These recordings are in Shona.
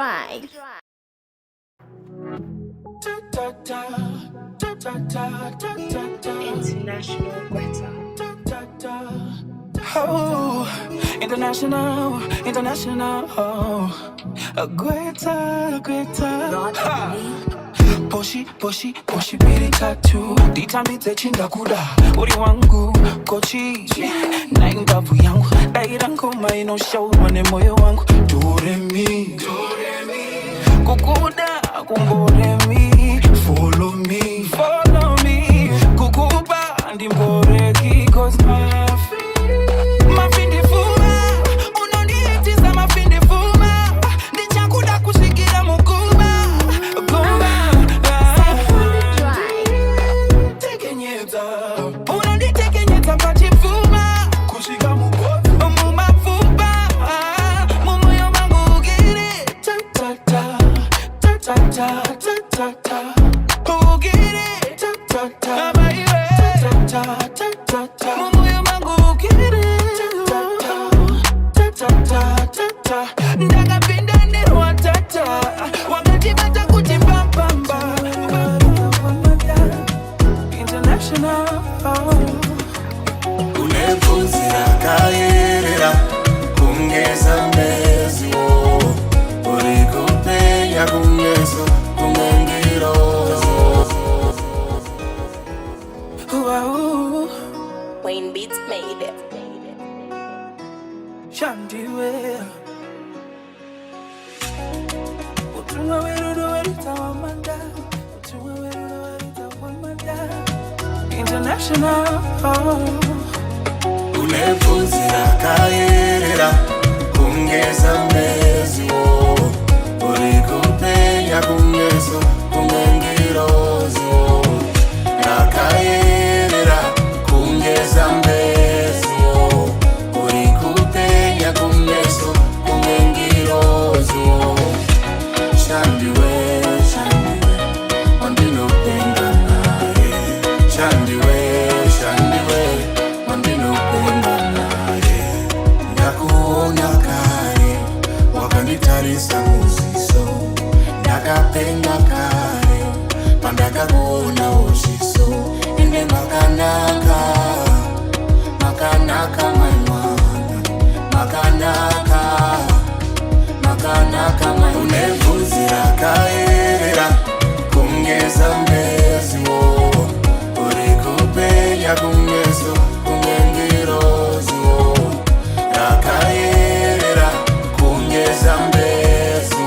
dry. International Greta. Oh, international, oh, Greta. Poshi, pili tatu. Ditambitse chinda kuda, uri wangu, kochi. Na ingavu yangu, daira ngoma inoshaurwa ne moyo wangu. Doremi, kukuda, kumboremi. Follow me, kukuba, ndimboreki. Cause my findi fuma, unonditiza mafindi fuma. Ndichakuda kushikira mukuba, tekenyeza, unonditekenyeza pachifuma. Kushika mukozi, mumafuba, mumoyo wangu ugire. Ta-ta-ta, ugire. Ta-ta-ta, baby. Ta-ta-ta, mumoyo wangu ugire. Ta-ta-ta, ndakapinda nerwa tata. Wakati bata kuti pambamba. International. Unefunzi akaerera kungeza mbezi urikupenya kungezo kungengirozo Wayne Beats made it. Shandiwe utunga werudo weritawamanda. International. Unefunzi akaerera kungeza mbezi urikupenya kungezo kungengirozo akaerera kungeza mbezi urikupenya kungezo kungengirozo Shandiwe wandinopenda naye Shandiwe wandinopenda naye ndakuona kare wakanditarisa muziso ndakapenda kare pandakakuona ushiso ende makanaka maimwana makanaka unefunzi akaerera kungeza mbezi urikupenya kungezo kungengirozi akaerera kungeza mbezi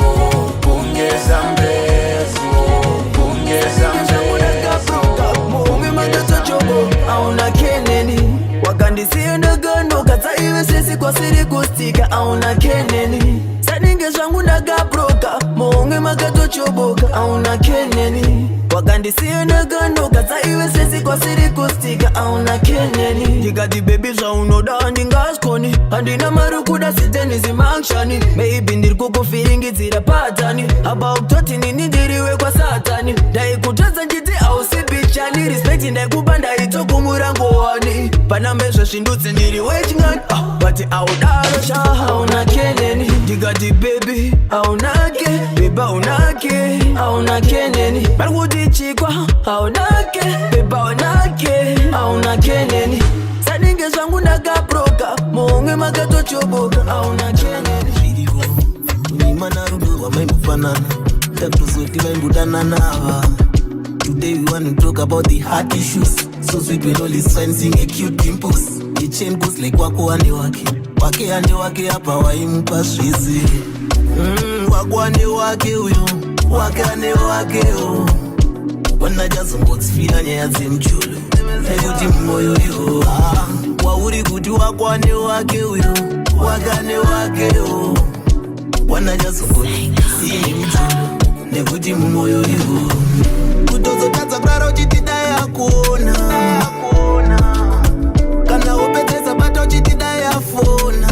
muhungu matoto chobo auna keneni wakandisienda gano katsa iwe sesi kwasiri kustika auna keneni saninge zvangu ndakabroka muhungu makato choboka auna keneni wakandisienda gano katsa iwe sesi kwasiri kustika auna keneni ndikati bebi zvaunoda handingaskoni handina mari kuda siteni zimakshani maybe ndiri kukufiringidzira patani abautoti nini ndiriwe kwasatani ndaikutadza nditi ausibichani respecti ndaikupa ndaitokumurangoani panambezve zvindudzi ndiri wechingani but audaro sha auna keneni ndikati bebi aunake beba aunake auna keneni pari kuti chikwa aunake beba aunake auna keneni saninge zvangu ndakabroka muhungu makatochoboka auna keneni zviriko unima narudo rwamaimbofanana takutozoti vaimbodanana ava. Today we want to talk about the heart issues. So sweet with all his friends seeing a cute dimples. The chain goes like wako ande wake hapa waimupa swizi. Wako ande wake uyo wake ande wake yo wanajazongotsifira nyaya dzemchulu nekuti mmoyo yo wauri kuti wako ande wake uyo wake ande wake yo wanajazongotsifira mchulu nekuti mmoyo yo kutozotadza kurara uchitidai akuona kana upedzesa bata uchitidai afona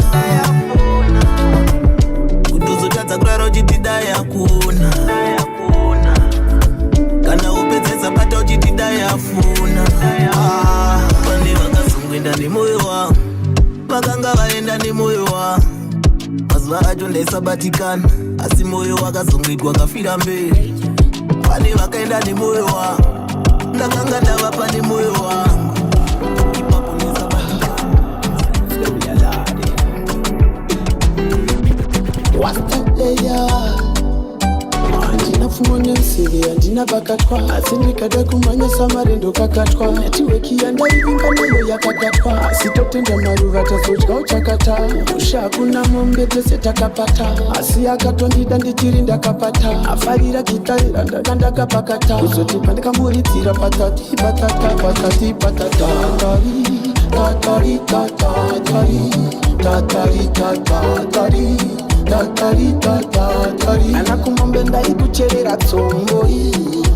kutozotadza kurara uchitidai akuona kana upedzesa bata uchitidai afona pane vakazongoenda nemoyo wangu vakanga vaenda nemoyo wangu mazuva acho ndaisabatikana, asi moyo wakazongitwa kafira mberi. Pane vakaenda nemoyo wangu, ndakanga ndavapa nemoyo wangu. Ipapo ndaisabatikana. Andina fumo nemsiri, andina bakatwa. Asi ndikada kumanya samarendo kakatwa. Netiweki yandaivinga nayo yakakatwa. Asi totenda maruva tazodya uchakata. Usha hakuna mombe tese takapata. Asi akatondida ndichiri ndakapata. Afarira gitarira ndaka ndakapakata. Kuzotipa ndikamuridzira patati patata patati patata. Tatari tatari tatari tatari tatari tatari anakumombe ndaikucherera tsombo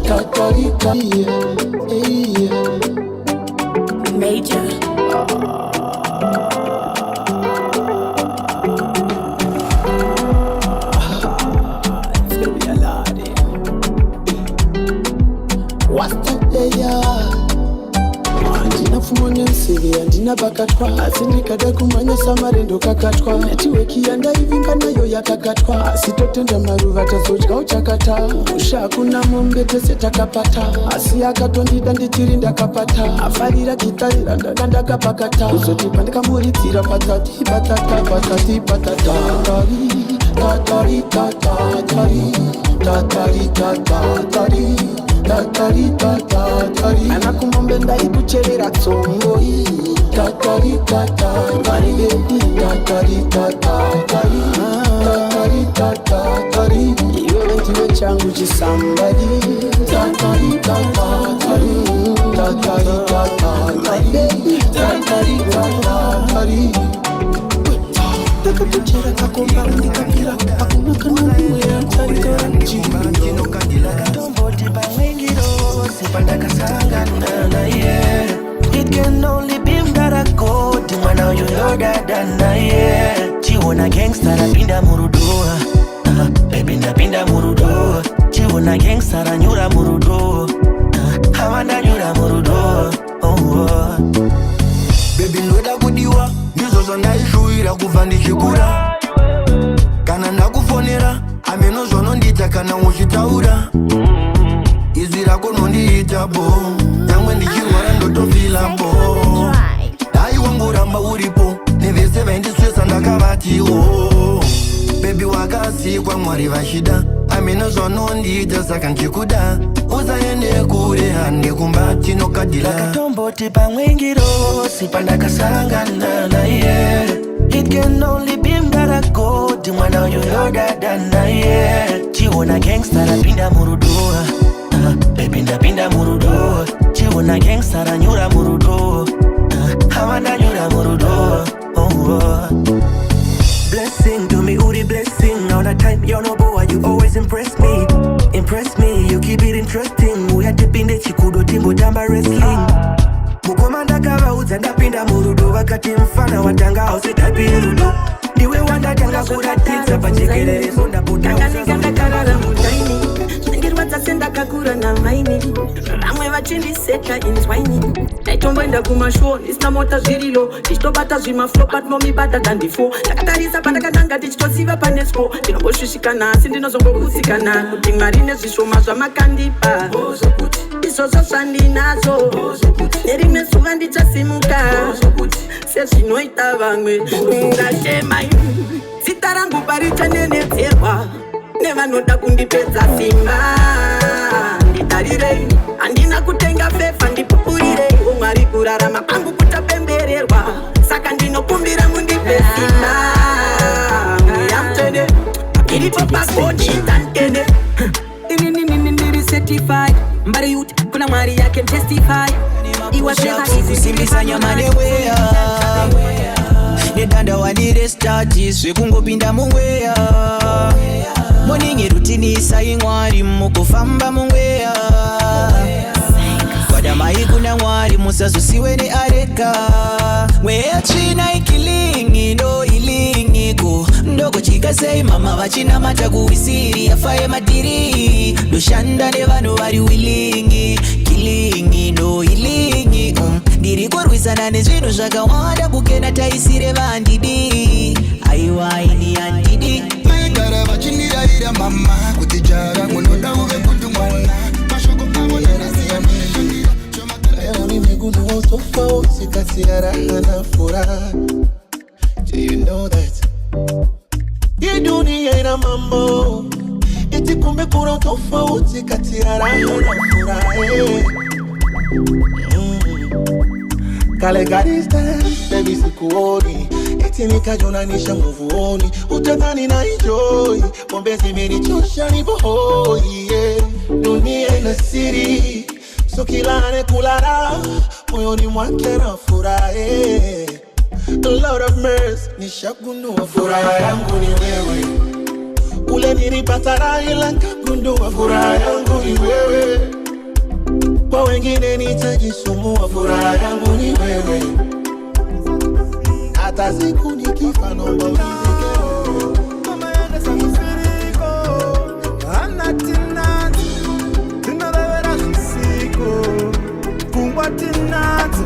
tatari tatari Major. It's gonna be a lot. What's that there? Andina fumo nemsiri, andina bakatwa. Asi ndikada kumanya samarendo kakatwa. Netiweki yandaivinga nayo yakakatwa. Asi totenda maruva tazodya uchakata. Usha hakuna mombe tese takapata. Asi akatondida ndichiri ndakapata. Afarira gitarira ndaka ndakapakata. Kuzotipa ndikamuridzira patati patata patati patata. Tatari tatari tatari tatari tatari tatari anakumombe ndaikucherera tsombo tatari tatari tatari tatari tatari tatari iwe ndiwe changu chisambari tatari tatari tatari tatari tatari Kuchera kakomba ndikapira hakuna kana mwe antarika Kino kandila katombote bangengiro sipandaka sangana na ye. It can only be mdarakoti mwana uyo dada na ye. Chiwona gangsta rapinda murudua, baby ndapinda murudua. Chiwona gangsta ranyura murudua, hamanda nyura murudua. Baby ndoda kudiwa ndizo zondaishuira kuva ndichikura. Kana ndakufonera ameno zonondita kana uchitaura. Izwi rako nondiita bo, nyangwe ndichirwara ndotofila bo. Dai wangu ramba uripo, nevese vaindiswesa ndakavatiwo. Baby wakasikwa mwari vashida, ameno zonondita saka nchikuda. Usaende kure hande kumba tinokadila katombote pamwengiro sipandakasangana na ye. It can only be mdarakoti mwana uyo dada na ye. Chiwona gangsta rapinda murudua, baby ndapinda murudua. Chiwona gangsta ranyura murudua, hamanda nyura murudua. Blessing to me, uri blessing. All the time, you're no boy, you always impress me. Impress me, you keep it interesting. We are depende chikudo timbo tamba wrestling. Mukomanda kava uza ndapinda murudo. Wakati mfana watanga hause tabirudo. Niwe wanda tanga kura tiza pachekele sonda puta uza Kakala mutaini Ngirwata senda kakura na maini Ramwe vachindi seka inzwaini Naitombo enda kumashuo Nisna mota zirilo Nishtobata Zim Afro But momi bata than before Takatarisa pandakatanga Tichitosiva panesco Tinombo shushikana Sindino zongo kusikana Kutingarine zishoma zwa makandipa Isoso sandi nazo Nerime suva ndichasimuka Sesinoita vangwe Ngashema Sitarangu paricha nenezerwa Nevanoda kundipedza simba Nditarire Andina kutenga fefa ndipupurire Umwari kurarama pangu kutapembererwa Saka ndinokumbira mundipe simba Muyamtene Ilipo pakoni tantene Nini certified Mbari youth kuna mwari yake testify Iwa seva easy kusimbisa nyamane wea. Nedanda wanire status wekungopinda mungwea. Moninge rutinisa ingwari mukufamba mungwea. Kwadamai kuna mwari musazo siwe ne areka. Mwea china ikilingi no ilingi. siriko ndoko chikasei mama vachina mata kuwisiri yafaye madiri ndoshanda nevano vari willingi killingi no healingi ndiri kurwisana nezvinhu zvakawanda kukena taisire vandidi aiwa ini andidi maigara vachindirayira mama kuti jara munoda uve kundu mwana mashoko avo yanasiyamishandira chomakarayaoni megundu wosofawo sikasiyara hana furaha. Do you know that? Ye dunia ina mambo eti kumbe kuna tofauti kati ya raha na furaha. Kale distance, baby sikuoni eti nikajonanisha nguvuoni utadhani na enjoy pombe zimenichosha nipo hoi yeah. Dunia ina siri so kila anakulala moyoni mwake na furaha yeah. The Lord of mercy nishagundua furaha yangu ni wewe ule nilipata raha ila nikagundua furaha yangu ni wewe kwa wengine nitajisumbua furaha yangu ni wewe hata siku nikifa naomba unizike mama yana samusiriko anatinati tunalewera sisiko kumbwa tinati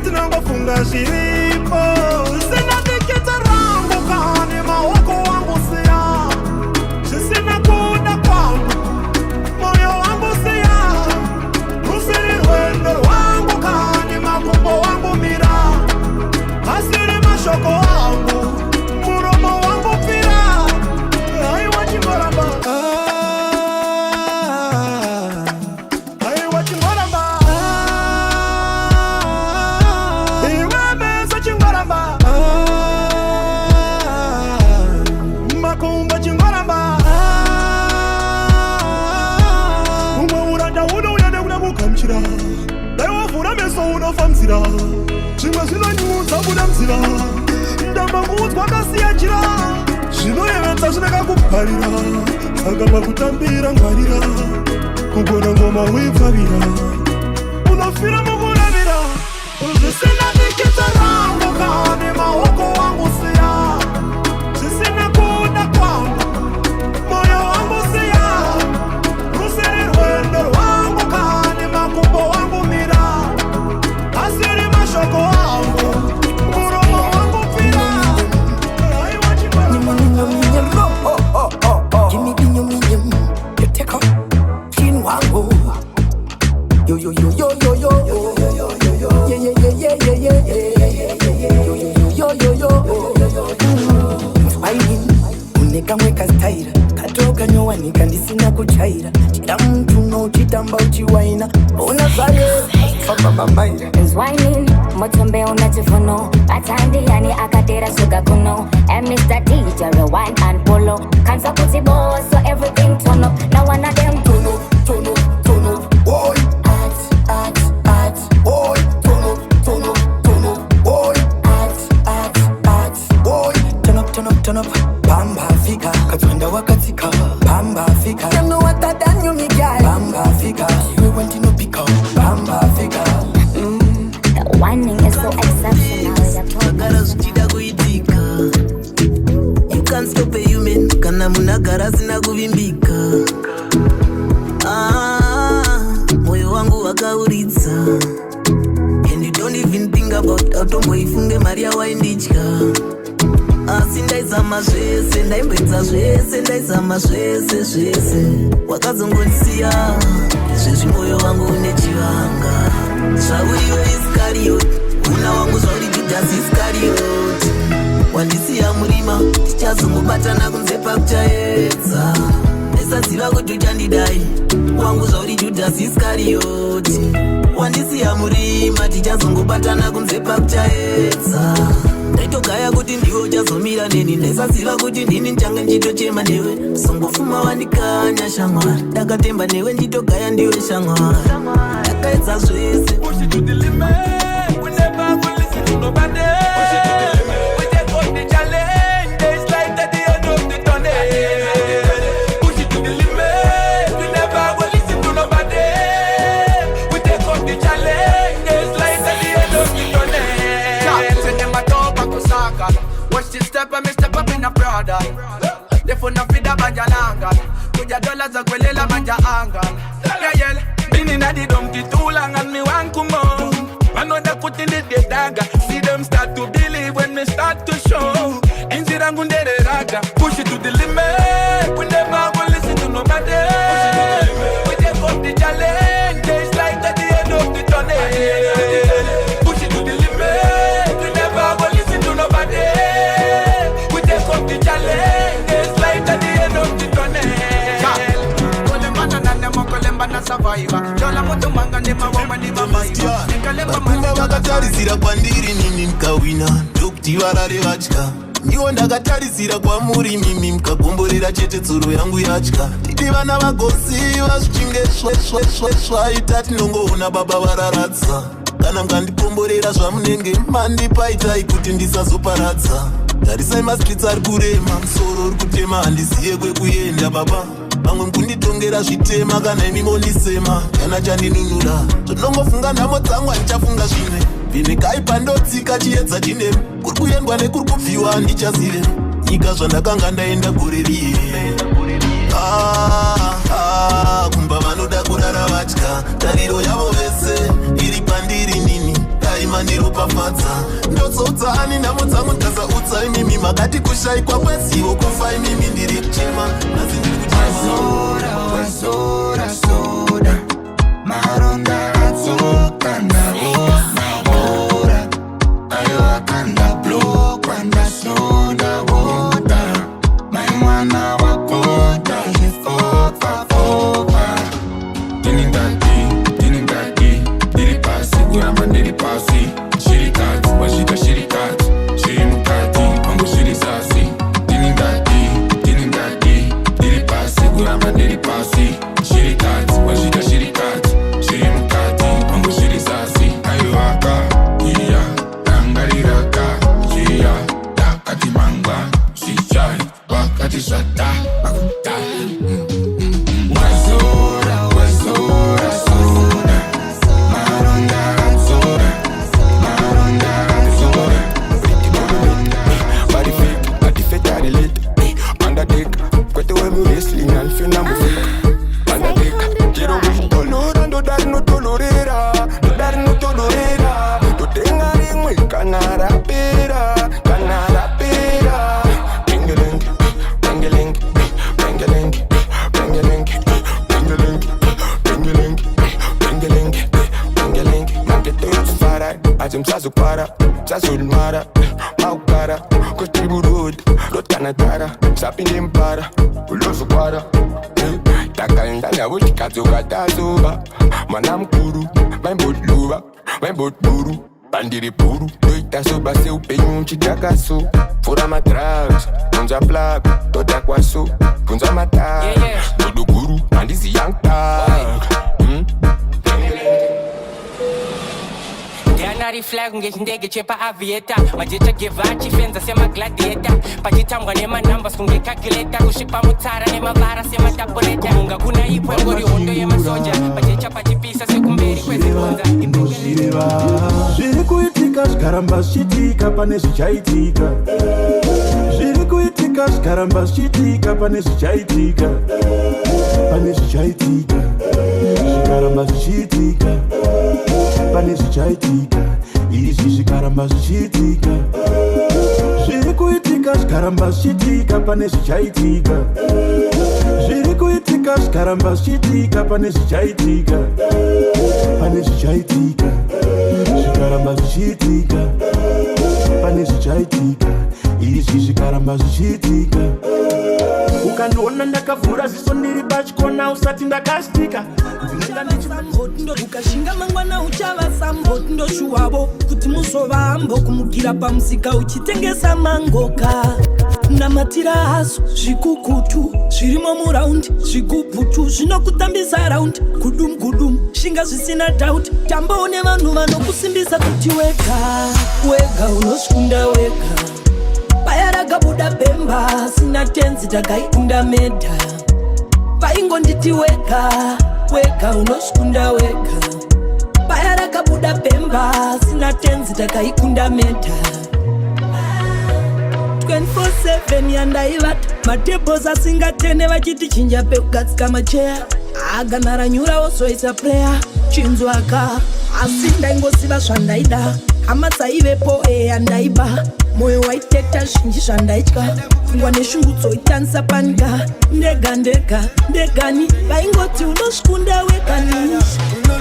tunangofunga shiripo sina tiketa rangu kani mawako wangu siya sisina kuda kwangu moyo wangu siya usiri wendo wangu kani makumbo wangu mira asiri mashoko wangu muromo wangu pira aiwa chimoramba aiwa chimoramba iwe mesa chimoramba makumbo chimoramba umwe uranda uno uyane kuna mukamchira daiwa vura meso unofamzira chimwe zvinonyudza buda mzira ndamba kuudzwa kasiyachira zvinoyevedza zvinakakubharira saka pakutambira ngwarira kugona ngoma uipfavira unofira mukuravira zvisina diketa rangu kane maoko wangu siya zvisina kuda kwangu moyo wangu siya rusiri rwendo rwangu kane makumbo wangu mira asiri mashoko wangu muromo wangu pira aiwa chimba give me dinyo minyo you take up chin wangu yo yo yo yo yo yo yeah yeah yeah yeah yeah yeah yo yo yo smiling unekamweka style katoka nyowa nikandisina kuchaira chita mtu no chitamba uchiwaina unafanya is whining motombe unachifuno atandi yani akadera sugar kuno and Mr. DJ rewind and pull up kansa kuti boss so everything turn up now one of them turn up boy at boy turn up boy at boy turn up bamba fika katwenda wakatika bamba fika you know what I done you me guy bamba fika you want to know pick up bamba fika the whining is so exceptional Agara suchida kuitika you can't stop a human kana munagara sina kuvimbika moyo wangu wakauritsa and you don't even think about automboifunge maria waindichka asi ndaizama zvese ndaimbedza zvese ndaizama zvese wakazongondisiya zvezvi moyo wangu une chivanga zvauriwe iskariot una wangu zvauri judhasi iskariot wandisiya murima tichazongobatana kunze pakuchaedza ndisaziva kuti uchandidai wangu zvauri judhasi iskariot wandisiya murima tichazongobatana kunze pakuchaedza ndaitogaya kuti ndiwe uchazomira neni ndaisaziva kuti ndini nchange ndichitochema newe songofuma wandikanya shamwari ndakatemba newe nditogaya ndiwe shamwari ndakaedza zvese Watch this step and me step up in in a Prada. The phone of Fida Banja Langal. Put your dollars a Quelela Banja Angal. Yeah, been in a the donkey too long and me want come on. I know that put in the dagger. See them start to believe when me start to show. Inzirangunde raga. Push it to the limit. We never go listen to nobody. We take up the challenge. It's like at the end of the tunnel. Push it to the limit. We never go listen to nobody. We take up the challenge. It's like at the end of the tunnel. Vakumba vakatarisira kwandiri nini mkawina ndokuti varare vatya iwo ndakatarisira kwamuri mimi mkagomborera chete tsuro yangu yatya titi vana vagosiva zvichinge shwa itati nongoona baba vararadza kana mkandikomborera zvamunenge mandipaitai kuti ndisazoparadza tarisai mastreets ari kurema musoro uri kutema handiziye kwekuenda baba vamwe mkunditongera zvitema kana imi mondisema kana chandinunura zvonongofunga nhamo dzangu handichafunga zvimwe vhinekai pandotsika chiedza chine kuri kuendwa nekuri kubviwa handichazive nyika zvandakanga ndaenda gore riye kumba vanoda kurara vatya tariro yavo vese iri pandiri nini daimandiropafadza ndotsoudza ani nhamo dzangu ndikasautsa imimi makati kushayikwa kwezivo kufa imimi ndiri kuchema asi ndiri kuchema Soda maronda atsoka navo mahora ayo akanda block wanda soda woda maimwana wakota jifofa tiningati diri pasi kuramba ndiri pasi shirikati washita shirikati shiri mukati pangu shiri sasi tiningati diri pasi kuramba ndiri pasi shirikati washita shirikati shiri mukati pangu shiri sasi aiwaka iya rangariraka iya takati mangwa shishai wakati shata makuta wazora soda maronda soda body fit I relate undertake kwete we mu wrestling and feel na move undertake quiero dolor no dar no tolerera to tenga rimwe canara pera pengeleng marketing fara azim sazukara sazulmara maukara kostriburud rotanatara sapinde mpara ulozukwara takalendana vuchikadzoka tazoba mwana mkuru vaimbotburu bandiri puru doitasoba seupenyu chitakaso fura madrugs unza plug todakwaso kunza mata dodoguru handizi young tag Dianari flag ngechindege chepa avieta majecha gevachi fenza sema gladiator pachitangwa nema numbers kunge calculator kushipa mutara nema vara sema taporeta munga kuna ipo ngori hondo yema soja pachecha pachipisa sekumberi kwezibonza zviri kuitika zvikaramba zvichiitika pane zvichaitika zviri kuitika zvikaramba zvichiitika pane zvichaitika zvikaramba zvichiitika pane zvichaitika izvi zvikaramba zvichiitika zviri kuitika zvikaramba zvichiitika pane zvichaitika zviri kuitika zvikaramba zvichiitika pane zvichaitika zvikaramba zvichiitika pane zvichaitika izvi zvikaramba zvichiitika ukandiona ndakavhura ziso ndiri pachikona usati ndakastika ukashinga mangwana uchava samboti ndoshuwavo kuti muzovambo kumukira pamusika uchitengesa mangoka namatira haso zvikukutu zvirimo muraundi zvigubhutu zvinokutambisa raundi gudum shinga zvisina doubt tamboone vanhu vanokusimbisa kuti wega unosvikunda wega paya rakabuda bhemba sina tenzi takaikunda medha vaingonditi wega unosvikunda wega paya rakabuda bhemba sina tenzi takaikunda medha 24/7 yandaiva matebhos asingatende vachitichinja pekugatsika macheya aganaranyura osoisa prayer chinzwaka asi ndaingosiva zvandaida hama dzaivepo eyandaiba moyo waitekta zhinji zvandaitya pfungwa neshungu dzoitanisa panika ndegani vaingoti unosvikunda wekani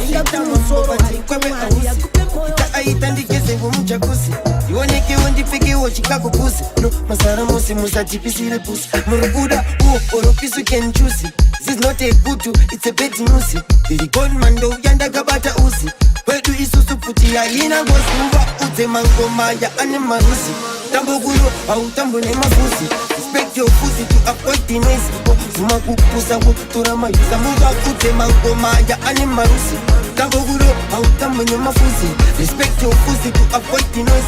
ingakumusoro harikwemari yakupe moyo aita ndigeze ngomujakusi ionikewo ndipfekewo chikakupusi no mazara musi musatipisire pusi murubuda uo oropisuken juicy. This is not a butu, it's a bed news. Ilikon mando yandagabata uzi kwetu isusu puti ya ina ngosuva uze mangoma ya animarusi tamboguro au tambo ne mafusi. Respect your pussy to avoid the noise. Zuma kupusa kutura mayusa muva uze mangoma ya animarusi tamboguro au tambo ne mafusi. Respect your pussy to avoid the noise.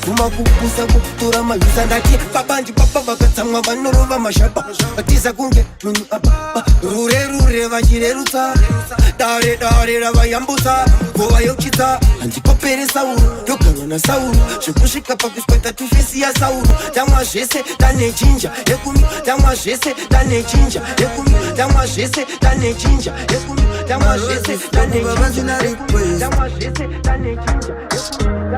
Zuma kupusa kutura mayusa ndati babanji papa bakatsamwa vanorova mashapa atiza kunge munu apa rure vachirerusa dare ravayambusa ngova yochita handikopere sauro yogarwa nasauro zvekusvika pakusweta tufesi ya sauro tamwa zvese tane jinja yekumi tamwa zvese tane jinja yekumi tamwa zvese tane jinja yekumi tamwa zvese tane jinja tamwa zvese tane jinja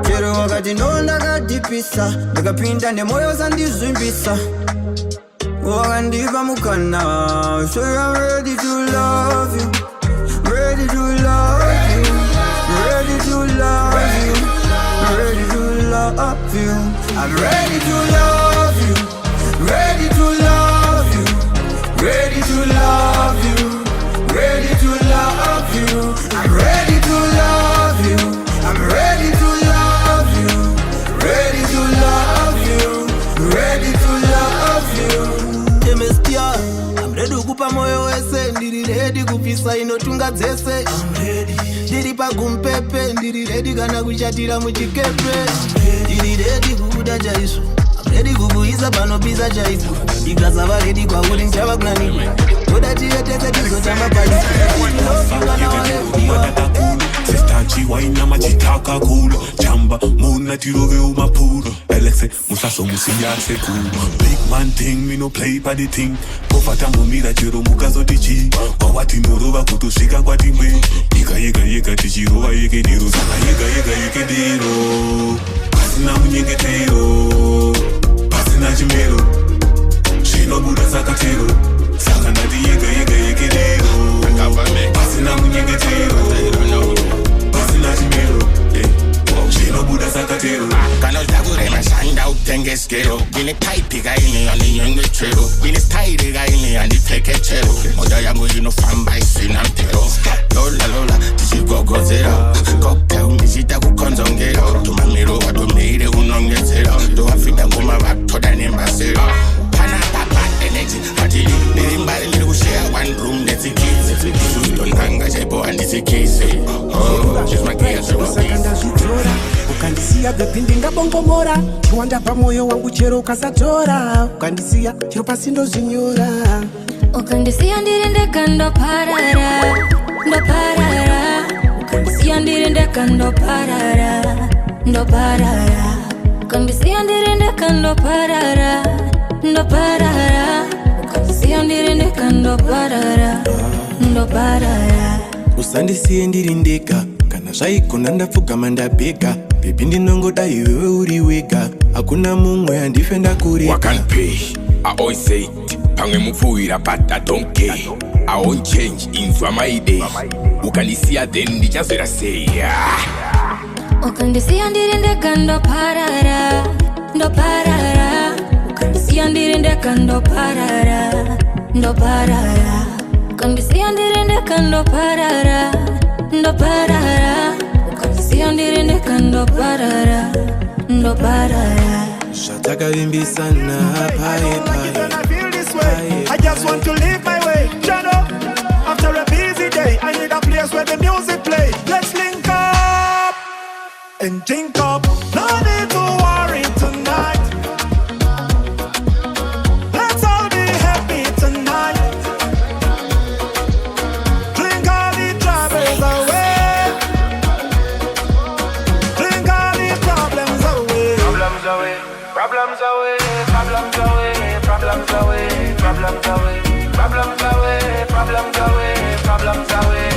chero wakati ndondakadhipisa ndikapinda nemoyo zandizvimbisa wakandipa mukana. So I'm ready to love you, ready to love you, ready to love you, ready to love you. I'm ready to love you, ready to love you, ready to love you, ready to love you. I'm ready to love you, I'm ready to love you, ready to love you, ready to love you. I'm ready kupa moyo wese, ndiri ready kupisa inotunga dzese. Ndiri pagumpepe, ndiri ready kana kuchatira muchikepe. Ndiri ready kubuda chaizvo, I'm ready kubuisa panopisa chaizvo. Ikasava ready kwauri nchava kunani toda tiyetese tizotamba paisi. Sistanchi waina machitaka kula chamba muna tirove umapuro Alexe musaso musiyase kula big man thing me no play pa the thing pofata mumira chiro mukazotichi kwawati norova kutosvika kwatingwe yega tichirova yekedero saka yega dero pasina munyengetero pasina chimero zvinobuda sakatero saka ndati yega yekedero pasina munyengetero pasina chimero zvinobuda sakatero kanoda kurema shanda utengeskero ine type kaine andinyengetero ine style kaine andipfekechero moyo yangu inofamba isina mtero lola tichigogozera cocktail ndichita kukonzongera tumamiro watumeire unongezera ndoafika ngoma vatoda nembasera pana papa energy hatili nirimbari liri kushare one room netsikisi izuzidonhanga chaipo handisikisi ukandisiya bebi ndingabongomora chiwanda pamoyo wangu chero ukasatora ukandisiya chero pasi ndozvinyora ukandisiya ndiri ndeka ndoparara ukandisiya ndiri ndeka ndoparara ukandisiya ndiri ndeka ndoparara ukandisiya ndiri ndeka ndoparara usandisiye ndiri ndeka kana zvaigona ndapfugama ndabheka bebi ndinongoda iwewe uri wega hakuna mumwe andifenda kuri wakanpay I always say it pamwe mupfuwira but I don't care I won't change inzwa my day ukandisiya then ndichazvera sei ukandisiya ndiri ndeka ndoparara ukandisiya ndiri ndeka ndoparara ukandisiya ndiri ndeka ndoparara ukandisiya ndiri ndeka ndoparara zvatakavimbisana paye I just want to live my way. Shut up. After a busy day, I need a place where the music play. Let's link up and think up. No need to worry tonight. Let's all be happy tonight. Drink all the troubles away. Drink all the problems away. Problems away. problems away, problems away, problems away, problems away.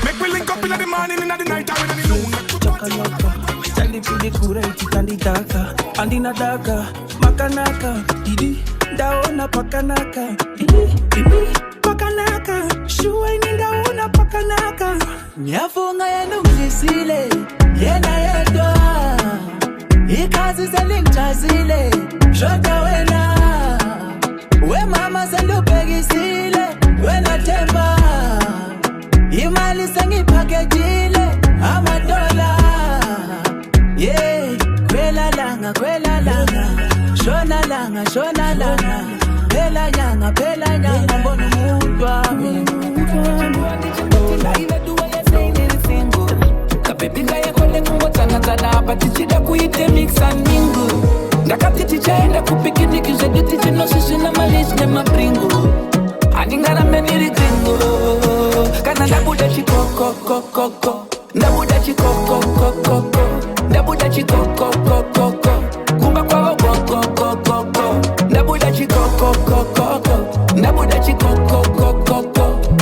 Make me link up in the morning, in the night, or in the noon. Charlie pili kura ikitandikaka andina daka makanaka idi daona pakanaka idi pakanaka shuwa ini daona pakanaka nyafunga yenu mzisile yena yedwa ikazi zelingchazile shota wena we mama sendubegisile wena temba imali sengipakejile amadola. Yeah, kwela langa, shona langa, pela nyanga, mbona mundwa. Ile duwa ya saying anything good. Kabebinga ya kole kungo tana, patichida kuite mix and mingle. Ndakati chaenda kupikini kizedi tichino sisi na malish ne mapringo. Aningara meniri gringo. Kana ndabuda chiko. Ndabuda chiko. Ndabuda chiko kumba kwa go. Ndabuda chiko Ndabuda chiko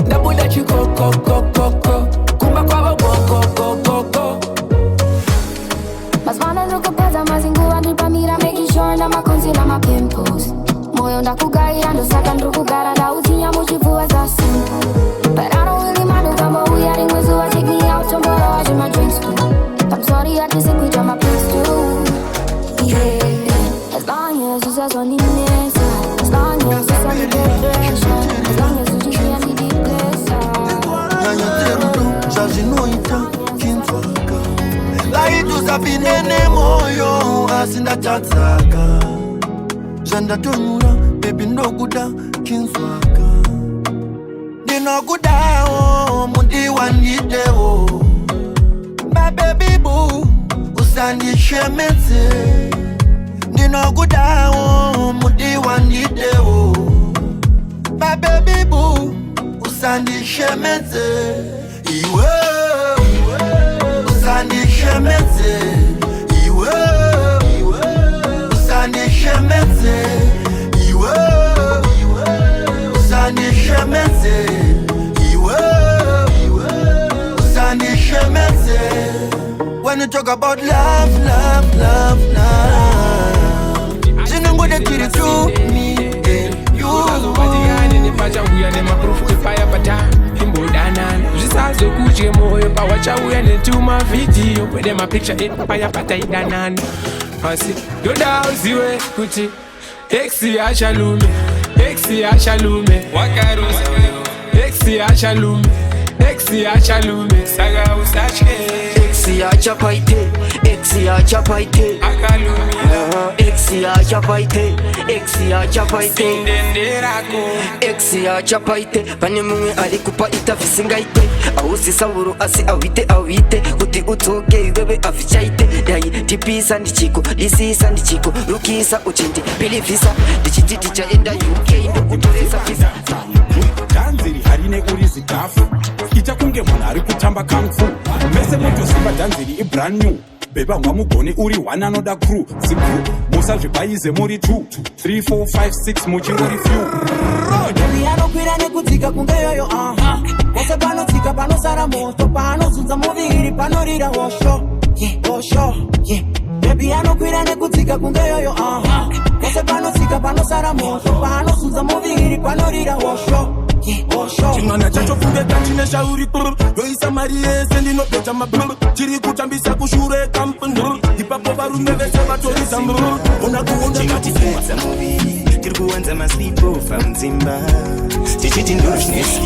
Ndabuda chiko kumba kwa go. Maswana nukupeza mazingua nipamira making sure na makonzi na mapimples. Moyo ndakugaira ndosaka ndrukugara ndautinya muchivua za simple. But I don't really mind kama uyari mwezi wa take me out tomorrow I drink my drinks too. I'm sorry I just think we my place too. Yeah, as long as you say on the inside, as long as you say the depression, as long as you just hear me deep pleasure. Nanya terudu, jazinoita, kinzwaka. Laitu zapinene moyo, asinda tatsaka. Janda tonura, baby no guda, kinzwaka. Dino guda o, mundi wanide o. My baby boo, usandi shemetse. Dino guda o, mundi wanide o. My baby boo, usandi shemetse. Iwe, usandi shemetse. Iwe, usandi shemetse. Iwe, usandi shemetse. When you talk about love, she know what they did to me and you. We are proof to fire pata. Himbo danan. Jisazo kuche moyo pa wacha uyane to my video. With them a picture it fire pata danan. Asi do down ziwe kuchi. Exi ashalume. Wakarusa. Exi ashalume. Saga usachke. Exi achapaite. Akalumi. Exi achapaite. Bane mumwe alikupa itafisingaite. Ausi sawuru asi awite. Kuti utoke wewe afichaite. Yayi tipisa ndichiko, lisisa ndichiko. Lukisa uchindi, pilifisa. Ndichititi cha enda UK ndo kutoleza visa. Danziri harine uri zikafu. Ichakunge mwana ari kutamba kung fu. Mese moto simba danziri I brand new. Beba mwamugoni uri one another crew. Simple, musa jibaize muri 2 3, 4, 5, 6 muchingori few. Baby anokwira nekudzika kunge yoyo Wose panodzika panosara moto Panozunza muviri panorira hosho Baby anokwira nekudzika kunge yoyo Wose panodzika panosara moto Panozunza muviri panorira hosho Chimwana chacho fungeta chine shauri Yoisa mariese ndinopeta mabulu Chiri kutambisa kushure kampuni Ipapo varume vese vatorisa Ona kuonda chinotipedza muviri tiri kuwanza masipo famdzimba tichiti ndorushnesi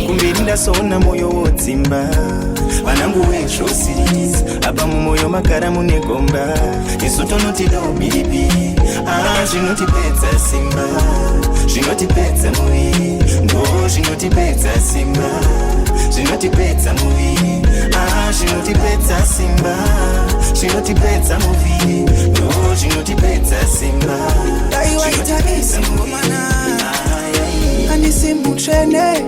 kumberi ndasona moyo wodzimba vanangu wechosiris apa mumoyo makara mune gomba isu tonotida ubiribiri zvinotipedza simba zvinotipedza muviri ndo zvinotipedza simba zvinotipedza muviri zvinotipedza simba zvinotipedza muviri ndo zvinotipedza simba Aiwaita ngomana Anisimutrene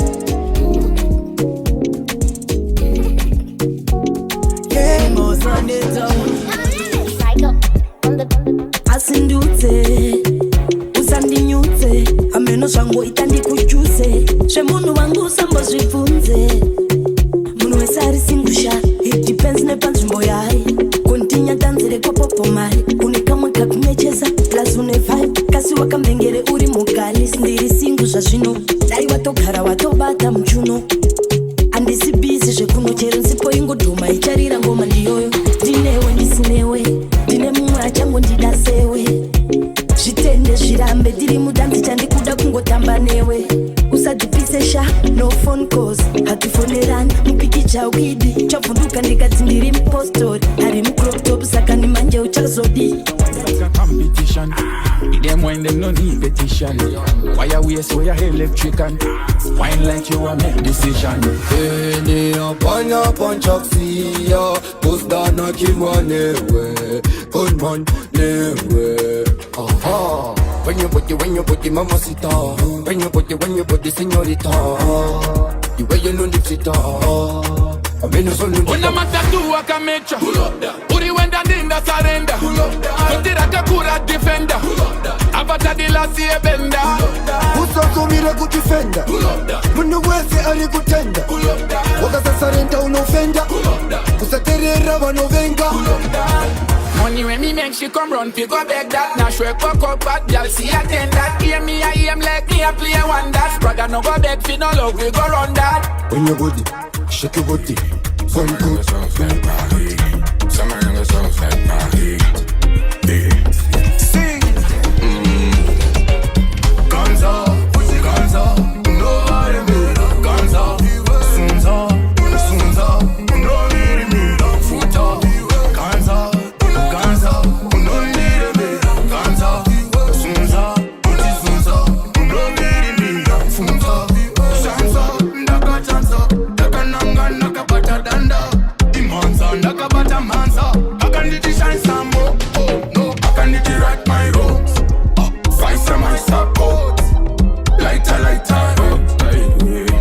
Yeah Asindutse Usandinyutse Ameno shango mari une kamwe kakumecheza plus une vibe kasi wakambengere uri mugari sindiri singu zvazvino dai watogara watobata muchuno andisi busy zvekunochero nsipo ingodhuma icharira ngoma ndiyoyo ndinewe ndisinewe ndine mumwe achangondida sewe zvitende zvirambe ndiri mudanzi chandikuda kungotamba newe usadhipise sha no phone calls hatifonerani mupikicha widi chavhunduka ndikati ndiri mupostori hari mucrop top saka nimanje uchazodi competition. Them when them no need petition. Why you waste where you electrician? Wine like you a make decision. Any up on your punch up, see ya. Post that not keep one anyway. Good man, anyway. Aha. When you put the mamacita. When you put the señorita. The way you know the sita. Una matatu akamecha uri wenda ndinda sarenda kutira kakura defender avata dilasi ebenda usokomire kudefenda munhu wese ari kutenda wakasasarenda unofenda kusaterera vanovenga. Money when me make she come run, pick up beg that. Now she walk up bad girl, see attend that. Hear me, I am like me, I play one that. Brother no go beg, fi no love, we go run that. When your body, shake your body. Some good songs like party. Some younger songs like party. Sing. Guns up, nobody made up. Guns up, soons up, nobody made up. Foot up, guns up, no need a made up. Guns up, soons up, nobody made up. Foot up, shans up, ndaka chance up, ndaka nanga ndaka bata danda. Imanza ndaka bata manza. I can need to shine some more. Oh no, I can need to right my roads. Vice from my support. Lighter,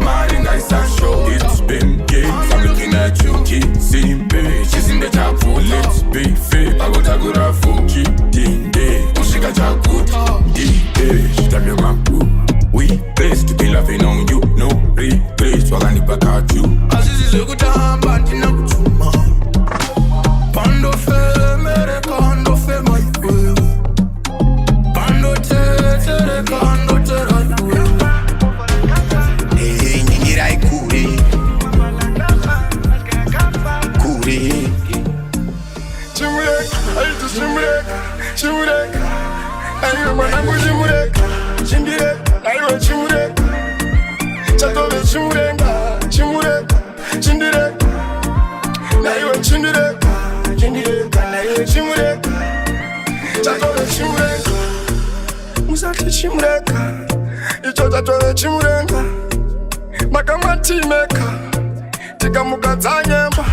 Marine guys are show. It's been games, I'm looking at you. Keep seeing babe, she's in the top full. Let's be fair, I got a good afro. Keep ding day, she got a good day. Tell me my boo, we place to be loving on you. No replace, we're gonna back at you. As this is a good time, but in a chuma. Pando fe, mere pando fe, my way. Pando te, pando te, right way. Chimurek, ayo mwanangu chimurek, ayo chimurek, chatove chimurenga, chimurek, ayo chimurek, ayo chimurek, chatove chimurek, musati chimurek, icho chatove chimurenga, makamati meka, tikamuka nyemba.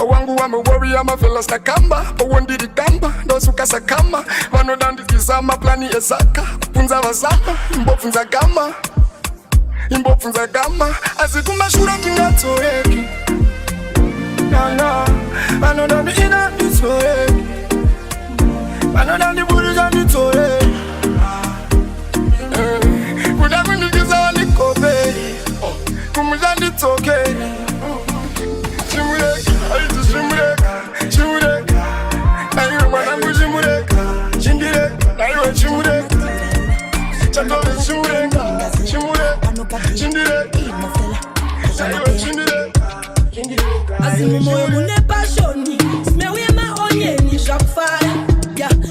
Wangu wa mwori ya mafela stakamba Pawondiri kamba, dosuka sakama Vano dandi kizama, plani ezaka Punza wazama, imbo funza gama Azikuma shura kingato eki Vano dandi ina ito eki Vano dandi buri dandi to eki Kuda kundikiza walikobe Kumujandi toke Chimurek, ayo mwanangu chimurek, ayo chimurek, chatove chimurek, ayo chimurek. Azimu moyo mune pasioni, simeuye maonyeni shakufara.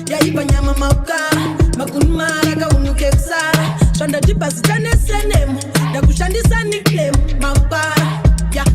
Ya ipa nyama maukara, makunumara kaunuke kusara. Shanda tipa sitane senemu, dakushandisa nickname maukara.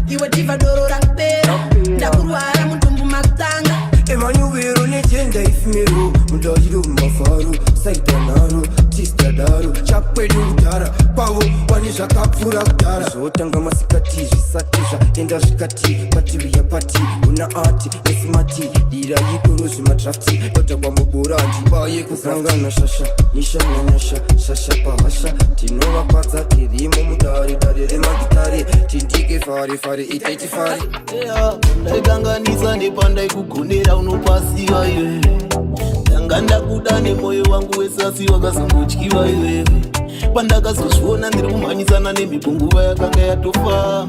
Iwe diva doro rakpero, dakuruara mutumbu makutanga. Emmanuel netenda ifimero, mudajiro mafaru, saitanaro, tistadaro, chakwedu utara, pawo, wanisha kapfura utara. Zotanga masikati, zvisatisha, enda zvikati, pativi ya pati, una ati, nesimati, dira yikuru zimatrafti, dota kwa mubura, antibaye kuzangana shasha, nisha nyanyasha, shasha pahasha, tinova padza, tirimo mudari, darire magitari, tindike fari, itaiti fari. Ndaikanganisa nepandai kugondera unopasiwa iwe Ndanga ndakuda nemoyo wangu wesasi wakazongotyiwa iwe Pandakazozviona ndiri kumhanyisana nemibhunguva yakanga yatofamba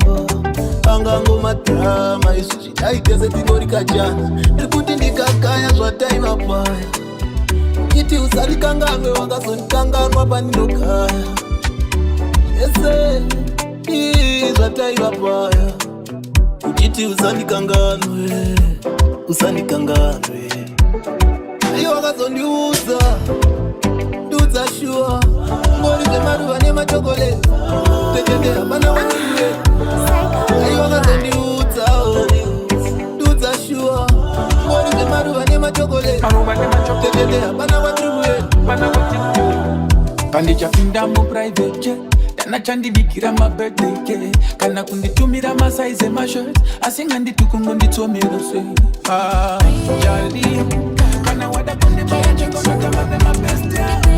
angango madrama isu zvidaitese tingori kajana ndikuti ndikakaya zvataima paya kiti usadikanganwe wakazondikanganwa pandinogaya yese zvataima paya kiti usandikanganwe aiyo wakazondiudza ndiudza shua ngori zvemaruva nemachokoleti tetende hapana waniwe aiyo wakazondiudza ndiudza shua ngori zvemaruva nemachokoleti tetende hapana waniwe pandichapinda muprivate jet dana chandibikira mabirthday kana kunditumira masaize mashirt asinganditukumunditsomera se jali kana wada kunde manje kona kama my best jali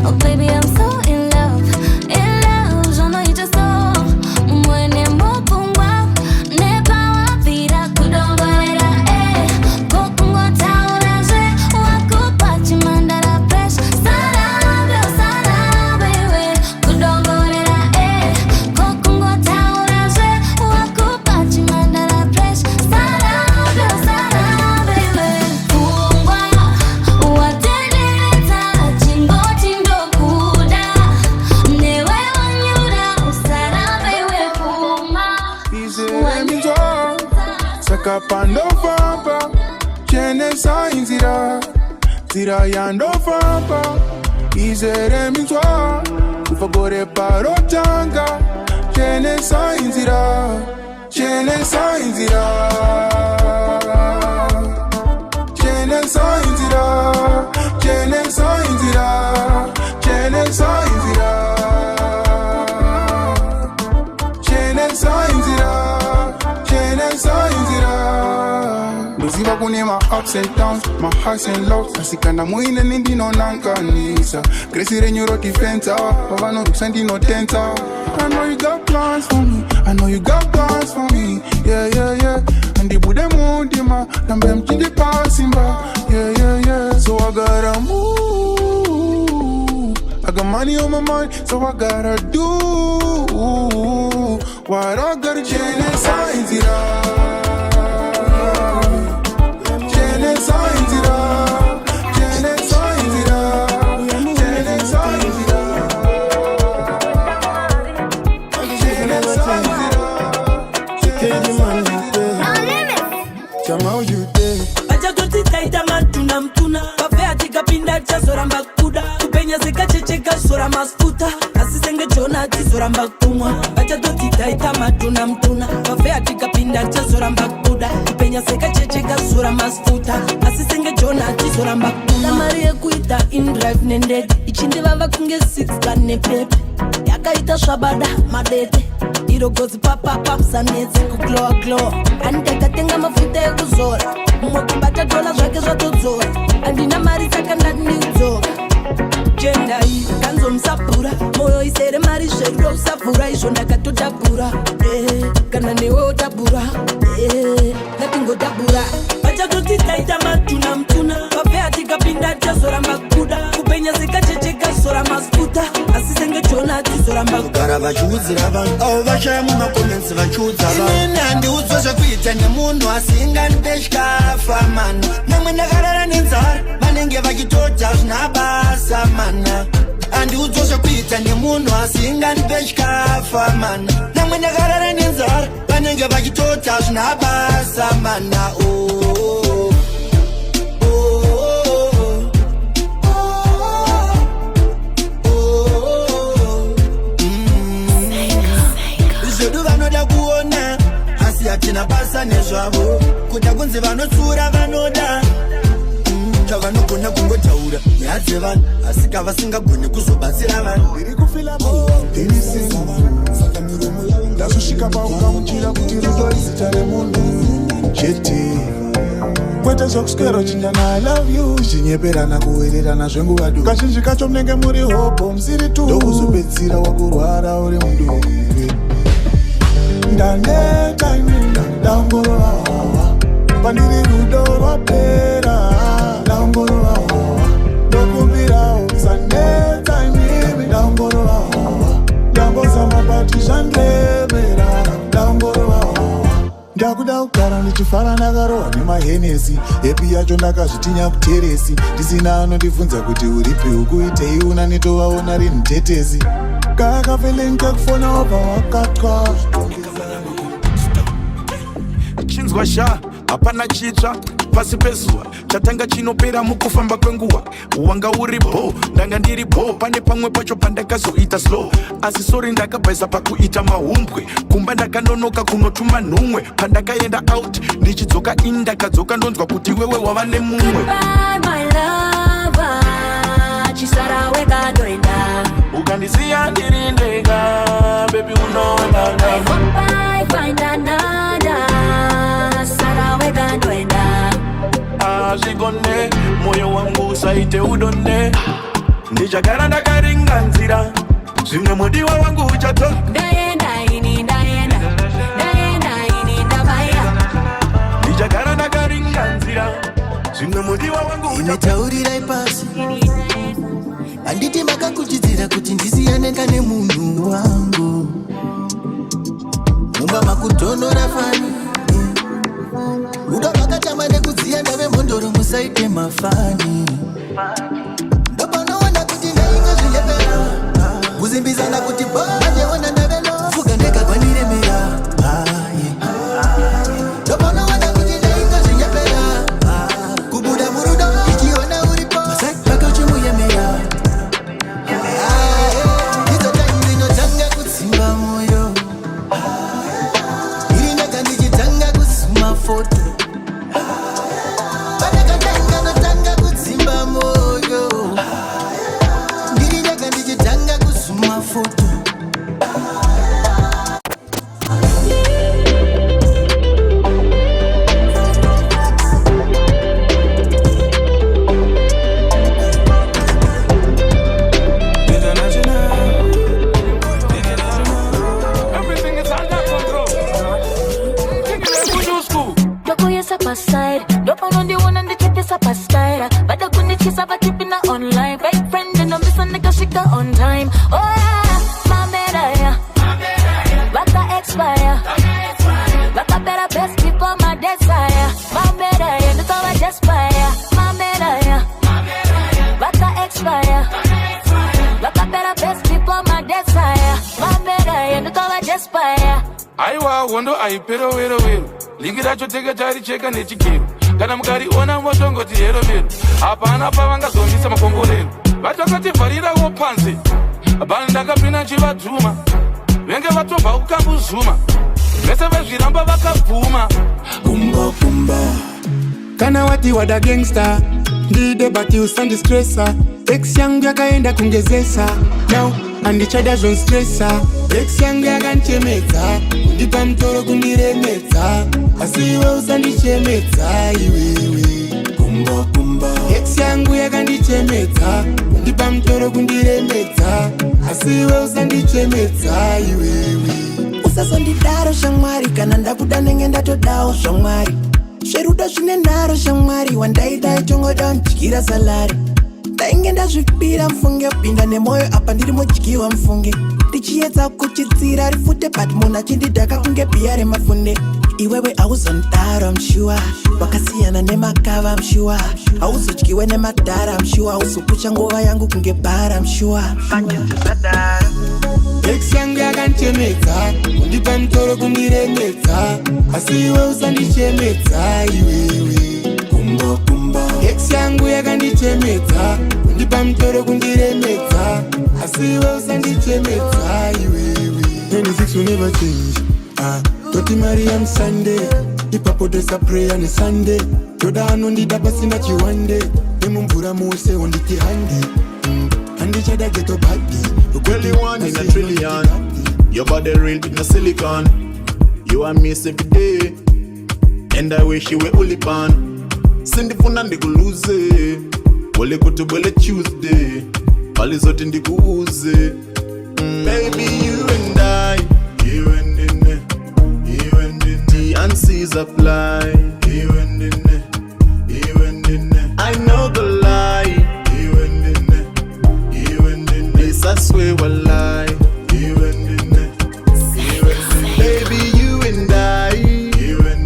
oh baby I'm so in love j'en ai just so mwene mopungwa nepa wapira kudongolera kokungo taura zve wakupachi mandara fresh sarabe we kudongolera kokungo taura zve wakupachi mandara fresh sarabe we kungwa watendereta chingoti ndokuda newe wanyura usarabe we kungwa sakapandofamba chenesa inzira nzira yandofamba izere minzwa kufagore parotanga chenesa inzira chenesa inzira chenesa inzira chenesa inzira chenesa inzira chenesa inzira chenesa inzira Luziva kune ma ups and downs, my highs and lows Asikana muine nindi no nankanisa Gracie renyo roti fenta, wavano ruksandi no tenta I know you got plans for me, I know you got plans for me Yeah, yeah, yeah Andi bude mundima, nambe mchindi pasimba Yeah, yeah, yeah So I gotta move I got money on my mind, so I gotta do what I gotta change signs it up Zoramba kuda kupenya zikachecheka zora masfuta asisenge jona tizoramba kumwa bacha doti taita matuna mtuna kafe atikapinda tizoramba kuda kupenya zikachecheka zora masfuta asisenge jona tizoramba kumwa mari yekuita in drive nended ichindi vava kunge 6 kane pepe yakaita swabada madete irogozi papa msanetse kuglow andikatenga mafuta ekuzora mumwe kumbata dola zvake zvatodzora andina mari saka ndaniudzora jenda iyi kanzomsapura moyo isere mari zverudo usavhura izvo ndakatodabhura kana newe odabhura ngatingodabhura vachatoti taita matuna mtuna vafe atikapinda tazoramba kuda kupenya zikachecheka zora masfuta asisenge jona tizoramba kugara vachiudzira vanhu avo vashaya mumakomensi vachiudza vanhu inini handiudzwa zvekuita nemunhu asingandipeshikafa mana nemwe ndakarara nenzara vanenge vachitota zvina basa mana handiudzwa zvekuita nemunhu asingandipeshikafa mana nemwe ndakarara nenzara vanenge vachitota zvina basa mana hatina basa nezvavo kuda kunzi vanotsura vanoda chavanogona kungotaura nyaya dzevanhu asika vasingagoni kuzobatsira vanhu iri kufila saka miromo yavo ndazosvika paukamuchira kuti rudo izita remunhu chete kwete zvokuswera uchindana I love you chinyeperana kuwererana zvenguva duku kazhinji kacho munenge muri hopo musiri tu ndokuzopedzisira wakurwara uri muduvire ndaneta inenda ndaongorora pandiri rudo rwapera ndaongorora ndokumbirawo saneta inimi ndaongorora ndakuda kugara ndichifara ndakarohwa nemahenesi epi yacho ndakazvitinya kuteresi ndisina anondibvunza kuti uripi ukuitei una netovaona rini tetesi kakafele nkakufona wabva wakatwa chinzwa sha hapana chitsva pasi pezuva chatanga chinopera mukufamba kwenguva wanga uri bo ndanga ndiri bo pane pamwe pacho pandakazoita slow asi sori ndakabvaisa pakuita mahumbwe kumba ndakanonoka kunotuma nhumwe pandakaenda out ndichidzoka in ndakadzoka ndonzwa kuti wewe wava nemumwe ukandisiya ndiri ndega baby unoona azvigone moyo wangu usaite udone ndichagara ndakaringanzira zvimwe mudiwa wangu uchato ndichagara ndakaringanzira zvimwe mudiwa wangu imetaurirai pasi handiti makakuchidzira kuti ndisiyanenga nemunhu wangu mumba makudhonora fani rudo rwakatama nekudziya ndave mbondoro musaite mafani ndopanoona kuti ndainge zvilepera kuzimbisana kuti bajeona ndaveno fuga ndekagwaniremera ndopanoona kuti ndainge zvilepera kubuda murudo ichiona uripo masaka uchimuyemera izotainzinotanga kutsimba moyo iri ndaka ndichitanga kusuma foto cheka nechigero kana mukariona motongoti hero mero hapana pavangazomisa makongorero vatokativharirawo panze bani ndakapinda nchivadzuma venge vatobva kukambuzuma vese vezviramba vakabvuma kumba kana wati wada gangster ndide bati usandistresa ex yangu yakaenda kungezesa now andichada zvonstresa ex yangu yakanchemedza kundipa mutoro kundiremedza asi iwe usandichemedza iwewe kumba ex yangu yakandichemedza kundipa mutoro kundiremedza asi iwe usandichemedza iwewe usazondidaro shamwari kana ndakuda nenge ndatodawo shamwari zverudo zvine nharo shamwari wandaidai tongoda ndyira salari ndainge ndazvipira mfunge pinda nemwoyo apa ndiri mudyiwa mfunge ndichiedza kuchidzira rifute but munhu achindidhaka kunge bhiya remafunde iwewe hauzondaro mshuwa wakasiyana nemakava mshuwa hauzodyiwe nemadhara mshuwa hauzopucha nguva yangu kunge bhara mshuwa ex yangu yakanchemedza kundipa mutoro kundiremedza asi iwe usandichemedza iwewe kumba ex yangu yakandichemedza kundipa mutoro kundiremedza asi iwe usandichemedza iwewe 26 will never change toti Mariam Sunday ipapo dresa prayer ni Sunday toda anondida pasina chiwande nemumvura mose onditi handi handichada geto badi Quelly one in a trillion. Your body real with no silicon. You and me every day, and I wish you were only pan. Send the phone and they go lose it. Wale go to Wale Tuesday. All is out in the goose. Baby, you and I, you and in T and C's apply. You and in I know the lie. I swear a lie. You and baby, you and I, you and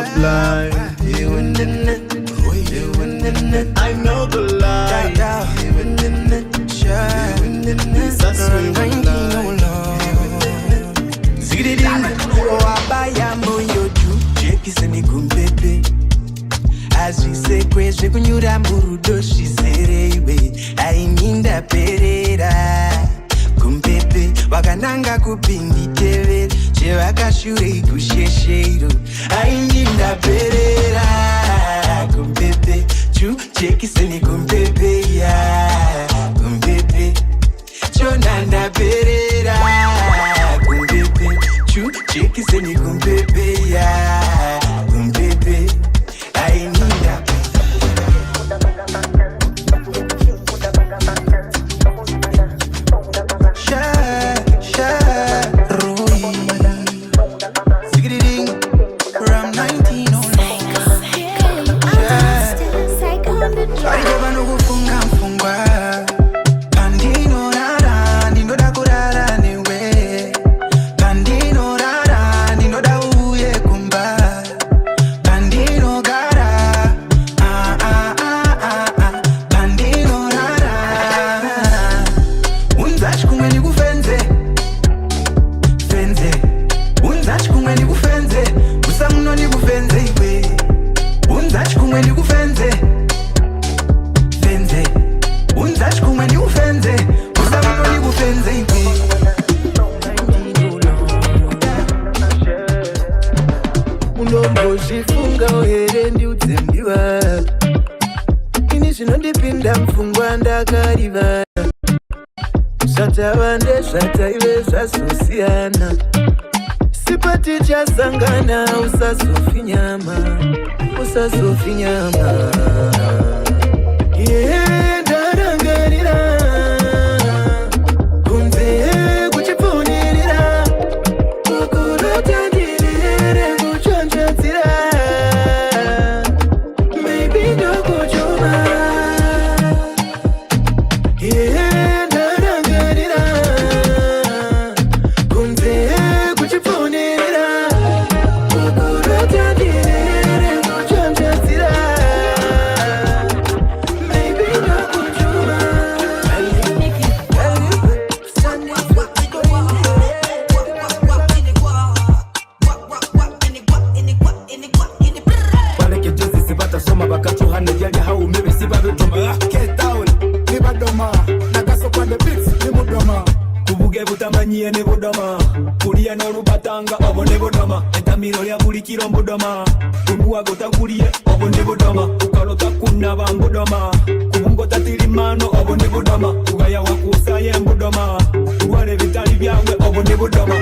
of life. I know the lie. That's as we say, question kunyura murudo shiserewe aininda perera kumpepe wakananga kupindi teve chevakashure kusheshero aininda perera kumpepe chu chekiseni kumpepe ya kumpepe chonanda perera kumpepe chu chekiseni kumpepe ya kumpepe aininda sangana usasofinyama darangarira kunze kuchiponirira kukurotandirire kuchonjadzira maybe ndokuchoma darangarira kunze kuchiponirira kulia n'olubatanga obo ne bodoma entamiro lya buli kiro mbudoma kumuwago takulie obo ne bodoma kukalota kunaba mbudoma kubungo tatirimano obo ne bodoma kugaya wakusaye mbudoma kulwale bitali byangwe obo ne bodoma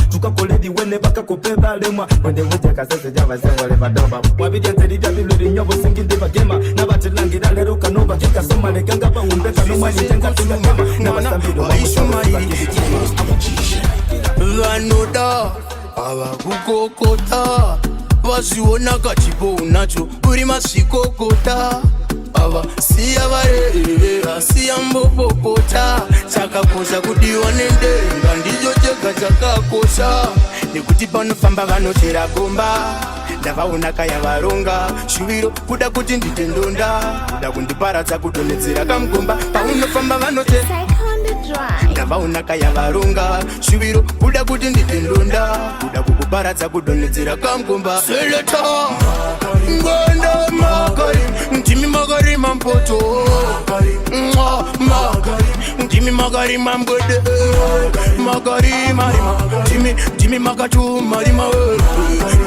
tukakoledi wene baka kopeba lemwa wende wote kasese java sengole badoma wabidi anzerija bibli nyobo singindi bagema na batilangira lero kanova kika soma leganga pa umbeka no mali tenga tunakema na basambido vanoda avakukokota vaziona kachipo unacho uri masikokota ava siya varerera siya mbopopota chakakosha kudiwa nendenga ndicho chega chakakosha nekuti panofamba vanochera gomba ndavaona kaya varonga shuviro kuda kuti ndite ndonda kuda kundiparadza kudonhedzera kamugomba paunofamba vanochera ndavaona kaya varonga shuviro kuda kuti ndite ndonda kuda kukuparadza kudonhedzera kamugomba seleta ngondo makari ndimi makari mampoto ndimi makari mambwede makari marima ndimi makatu marima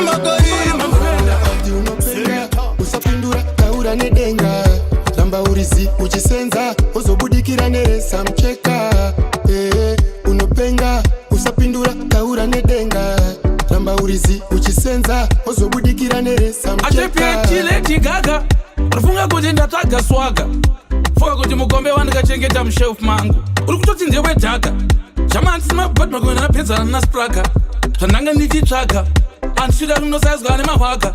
makari usapindura taura nedenga tamba urizi uchisenza uzobudikira neresa mcheka unopenga usapindura taura nedenga tamba urizi uchisenza uzobudikira neresa mcheka atepia chile chigaga rufunga kuti ndataga swaga foka kuti mukombe wandikachengeta mushelf mangu uri kutoti ndewe dhaga chamani sima bhat magona napedzana naspraga zvandanga ndichitsvaga And she doesn't know says gone in my waga.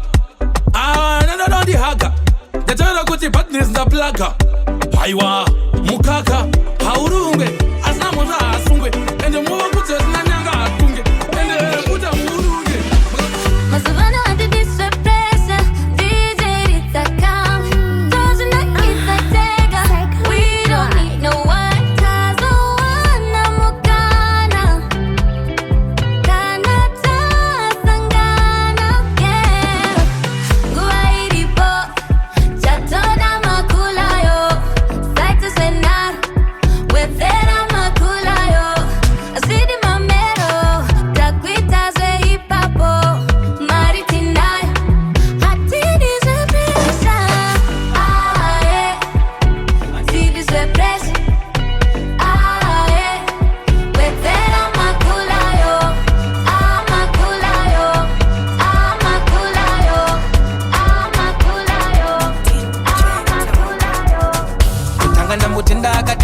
Ah, no, the haga. The tell her go to partners the blagger. Aiwa, mukaka, haurunge. Asna moza asungwe. And the move puts us nanyanga atunge. And the puta murunge. Masavana adi disappressa. DJ it's a calm. Doesn't like it's a tega. We don't need no one.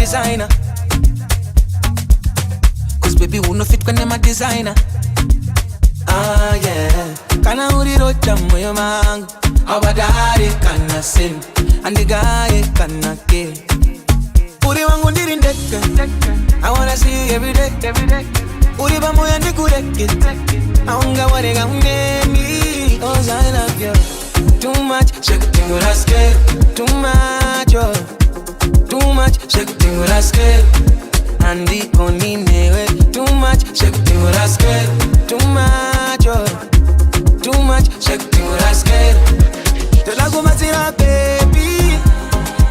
Designer, cause baby we no fit when I'm a designer. Ah yeah, kana uri rocha moyo mangu, abadari kana sin, and the guy kana kill. Uri wangu ndiri ndeke, I wanna see you every day. Uri ba moyo ndikureke, aunga warega ungeni, cause I love you too much. Shake it till I scare, too much, oh. Too much, shake it till I scare. And the only way. Too much, shake it till I scare. Too much, oh. Too much, shake it till I scare. Till I go matira, baby.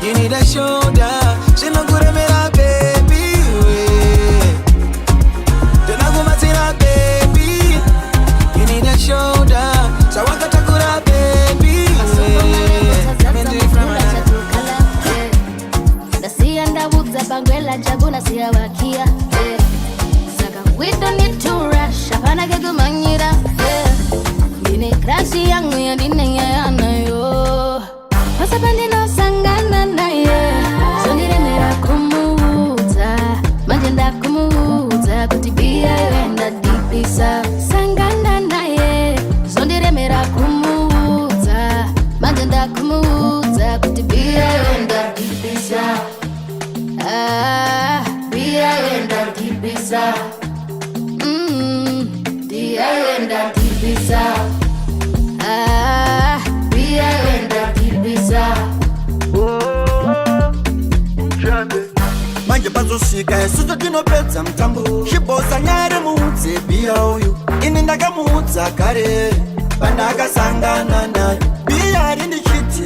You need a shoulder. She no good at me, baby. Till I go matira, baby. You need a shoulder. So I got a good at baby. I'm do it from my Bangwela jaguna siya wakia, Saka we don't need to rush. Hapana kegumanyira, Dine crashi yangu ya dine ya na yo. Pasapandi no sangana na ye. Sondire mera kumuuza, Majenda kumuuza, Kutibia wenda dipisa. Sangana na ye. Sondire mera kumuuza, Majenda kumuuza, Kutibia wenda dipisa. Dia wenda dipisa. Dia wenda dipisa. Dia wenda dipisa. Manje bazosika esuzo tinopedza mutambo. Shibosa nyare muudze biya uyu. Ini ndakamuudza kare pandakasangana naye. Biya harini chiti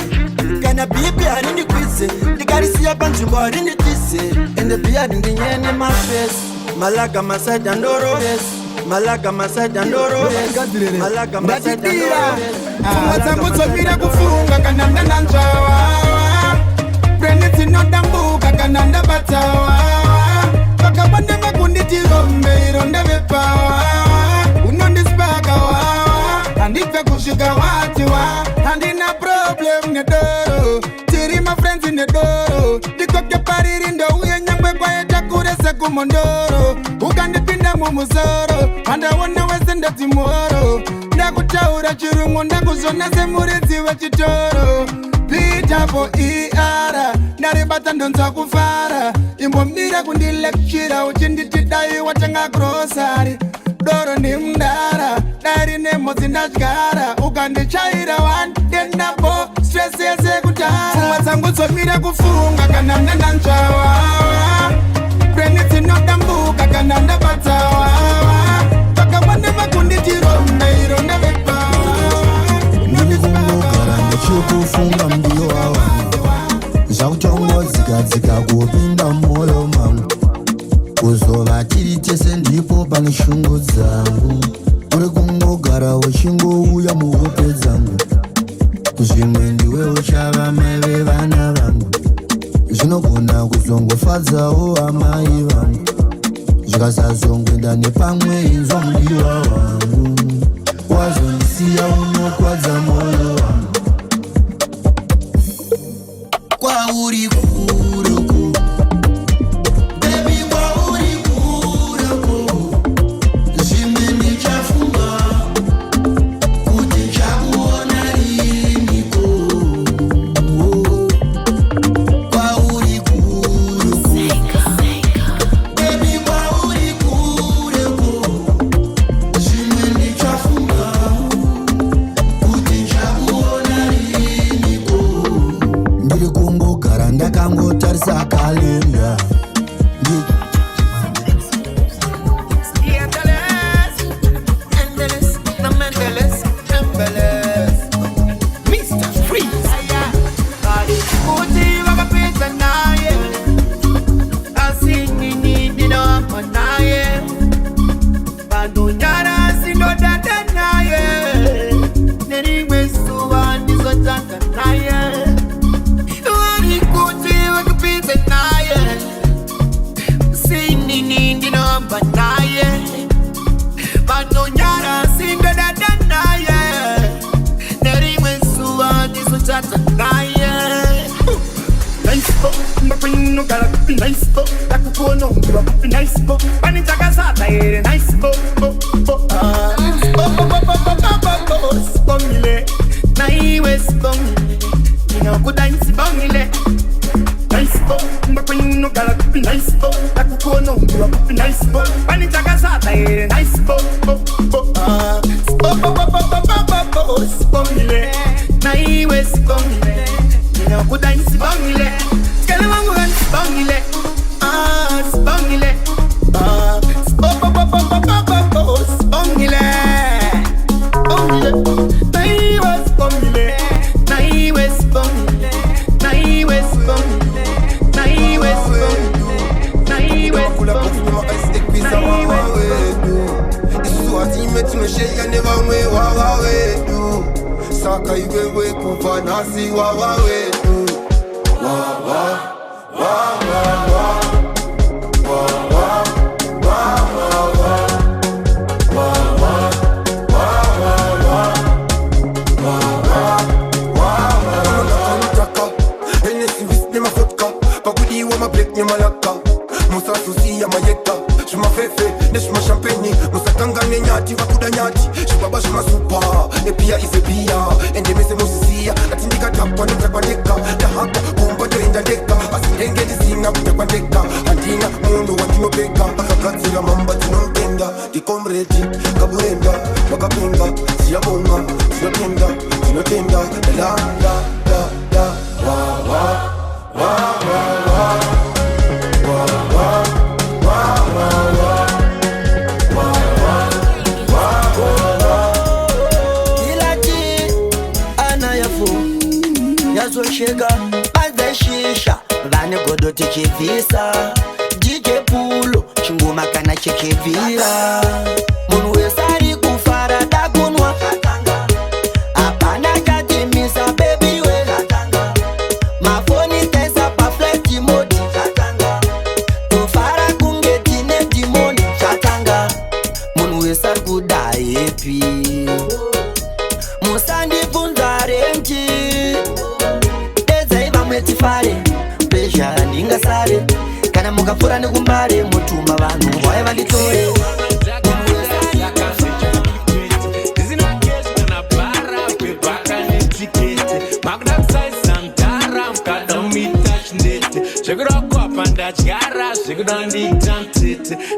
kana bibi harini kwize. Ndikarisiya panzvimbo harini tise. Ende biya harindinyene mafesi. Malaga masaida ndoroves. Malaga masaida ndoroves. Malaga masaida ndoroves. Funga zangu tsomira kufunga kana ndananzvawa. Brenda tinodambuka kana ndabatawa. Vakawande vakunditi rombe ironda vepawa. Unondispaka wawa. Handibve kusvika watiwa. Handina problem nedoro. Tiri my friends in the door. Ndikoke pariri ndouye nyangwe kwaita kurese kumondoro. Ukandipinda mumuzoro. Handawona wese ndatimoro. Ndakutaura chirungu ndakuzona semuridzi wechitoro. Pitapo iara naribata ndonza kufara. Imbomira kundilectura uchinditi dai watanga grocery. Doro ni mdara dari nemodzi ndadyara. Ukandichaira wandendapo stress yese kutara. Funga dzangu dzomira kufunga kana ndananzvawa. Brenda tinodambuka kana ndabatawa. Vakawande vakunditi rombe ironda vepawa. Ndikungogara ndechikufunga mbiyo wawa. Zvakutongodzika kupinda mumwoyo mangu. Kuzova tiri tese ndipo pane shungu dzangu. Uri kungogara uchingouya muhope dzangu. Zvimwe ndiwe uchava mai vevana vangu. Zvinogona kuzongofadzawo amai vangu. Zvikasazongoenda nepamwe inzwa mudiwa wangu. Wazondisiya unokwadza mwoyo wangu. Kwauri kuruku baby, kwauri kuruku. Zvimwe ndichafunga ndakangotarisa kalenda. Nice book, that could go no, nice book. When it's a casata, nice book. Bongile, nice bongile. You know, good nice bongile. Nice book, when no gala, nice book. That could go no, nice book. When it's a casata, nice book. Bongile, nice bongile. You know, good nice bongile. Bongile, bongile, bongile, bongile, naiwes bongile, naiwes bongile, naiwes bongile, naiwes bongile, naiwes bongile. This is what he made to me shake and never way wawa we do. Saka iwe we kufa nasi wawa we do. Wawa.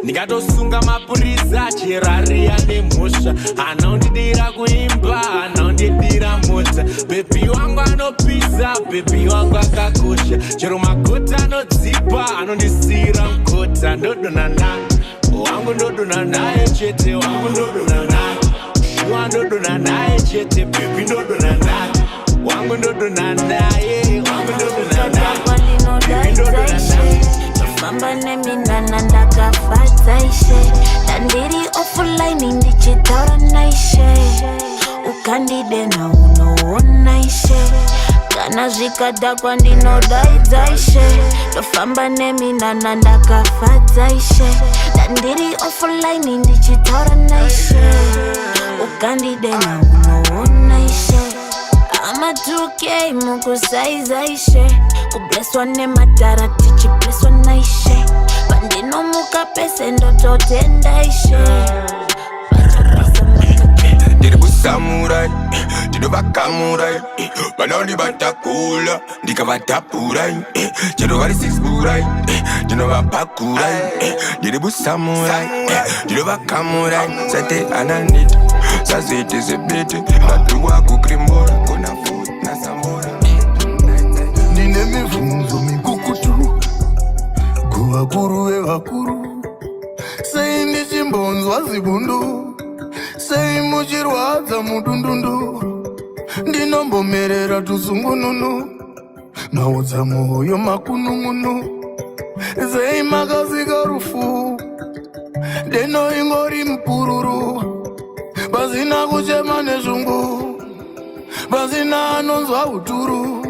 Nikatosunga mapuriza chirari ane musha anondidira kuimba anondidira mota bebi wangu anopisa bebi wangu akakosha chero magota anodzipa anondisira mkota ndodonana wangu ndodona naye chete wangu ndodona naye shua ndodona naye chete bebi ndodona naye wangu ndodona naye wangu ndodona naye bebi ndodona naye Mamba nemi nana ndakafata ishe Tandiri offline ndichitaura naishe Ukandide na unoona ishe Kana zvikadakwa ndinodaidza ishe Tofamba nemi nana ndakafata ishe Tandiri offline ndichitaura naishe Ukandide na unoona ishe Ama 2K mukusaiza ishe Kubleswa ne matara tichi bleswa na ishe Bandino muka pese ndo totenda ishe Diribu samurai, dido bakamurai Banoni batakula, dika batapurai Jero wari 6 burai, dino bapakurai Diribu samurai, dido bakamurai Sate ananit, sazete zebete Batuwa kukrimbora, kona food na samora Nime vunzo mi zibundu sei muchirwadza mudundundu ndinombomerera tuzungununu naudza mwoyo makunun'unu sei makasika rufu deno ingori mpururu pasina kuchema nezvungu pasina anonzwa uturu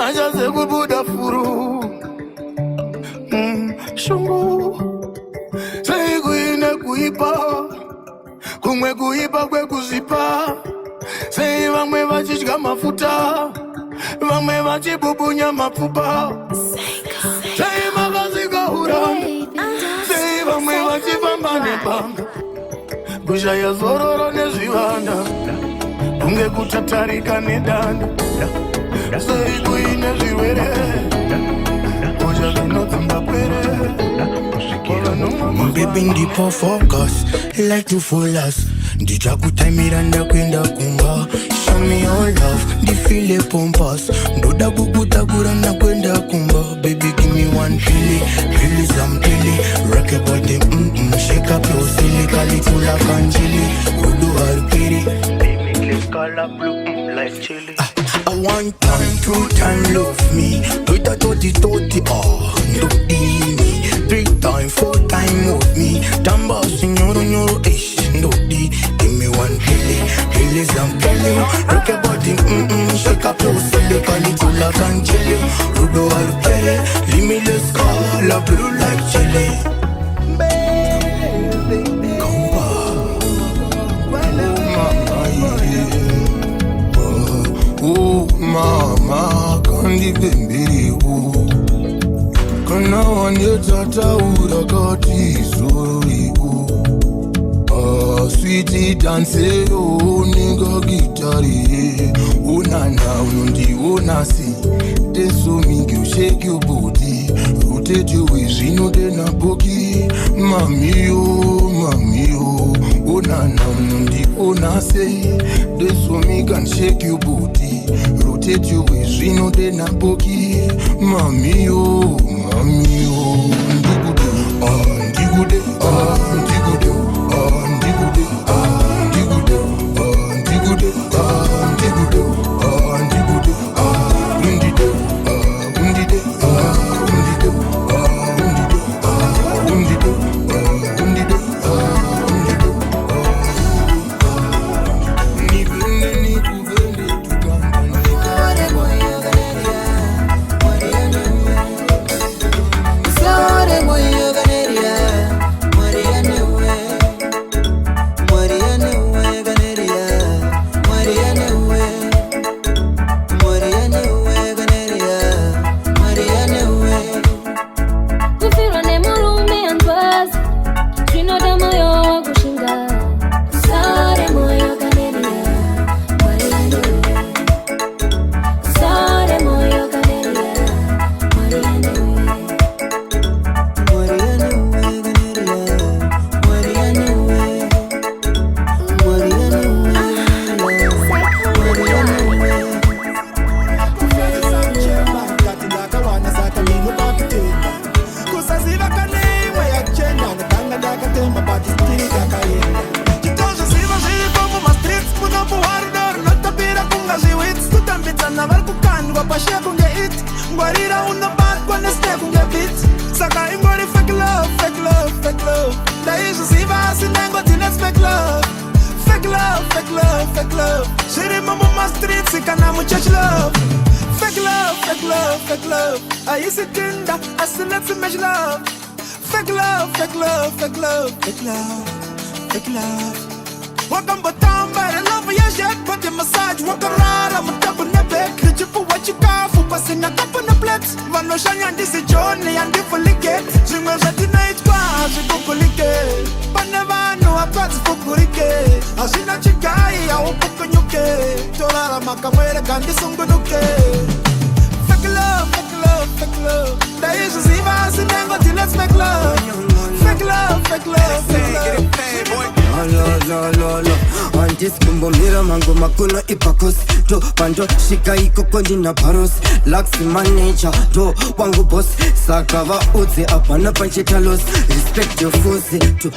achaze kubuda furu shungu sei kuine kuipa kumwe kuipa kwekuzipa sei vamwe vachidya mafuta vamwe vachibubunya mapfupa sei makasika uranga sei vamwe vachifamba nepanga kushaya zororo nezvivanda kunge kutatarika nedanda sei kuine zvirwere ozha zvinodzimba kwere. Baby ndipo focus like to full us ndija kutaimira ndakwenda kumba show me your love ndifile pompas ndoda kukutakura ndakwenda kumba baby give me one pilly pilly some pilly rock your body shake up your silly kalitula kanjili udu harpiri baby click color blue like chili I want time, two time, love me. Do it at toti, oh, no me. 3 time, 4 time, move me. Tamba, signoro, ish, no di. Give me one pilly, some pilly. Rock your body, shake up your silly, calicula, cancelli. Rudo, alpere, limitless color, blue like chili. Mama, kandi bembiri kana wanyetata urakati zori sweetie dance ninga gitari unana unondiona si deso mingi ushake your body rotate your ways zvino dena boki mamiyo unana unondiona si deso mingi and shake your body rotate your ways zvino dena boki mamiyo ndigude ndigude ndigude Kumbomira mango makono ipakosi do pando shika iko kondina paros laxi manager do wangu boss sakava uze apana panchetalos respect your force to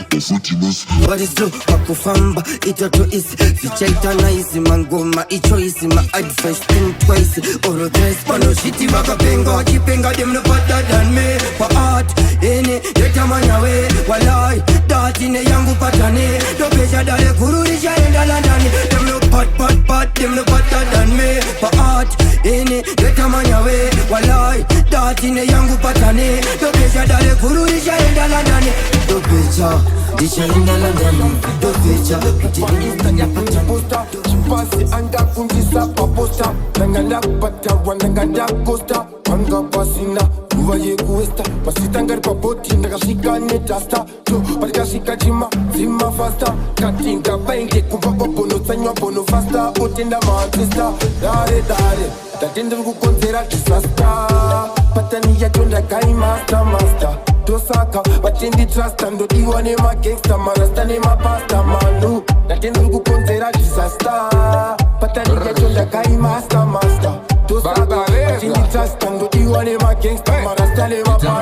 what is do pakufamba itoto isi fichaitana isi mangoma icho isi ma advice think twice oro this pano shiti makapenga kipenga them no better than me for art ene yetamanya we walai dati ne yangu patane do beja dale kururi jaenda landani them no pat them no better than me for art ene yetamanya we walai dati ne yangu patane do beja dale kururi jaenda landani do beja jaenda landani do beja jaenda posta chipasi anda kundisa posta nanganda pata wananganda costa anga pasina uvaye kuesta pasita ngari papoti ndakashika netasta to parikashika chima zima fasta katinga bainge kumbapa bono tsanywa bono fasta otenda manchester dare tatende kukonzera disaster patani yacho ndakai master dosaka vatendi trust andodiwa nemagangsta marasta nemapasta manu tatende kukonzera disaster patani yacho ndakai master dosaka vatendi trust andodiwa nemagangsta marasta nemapasta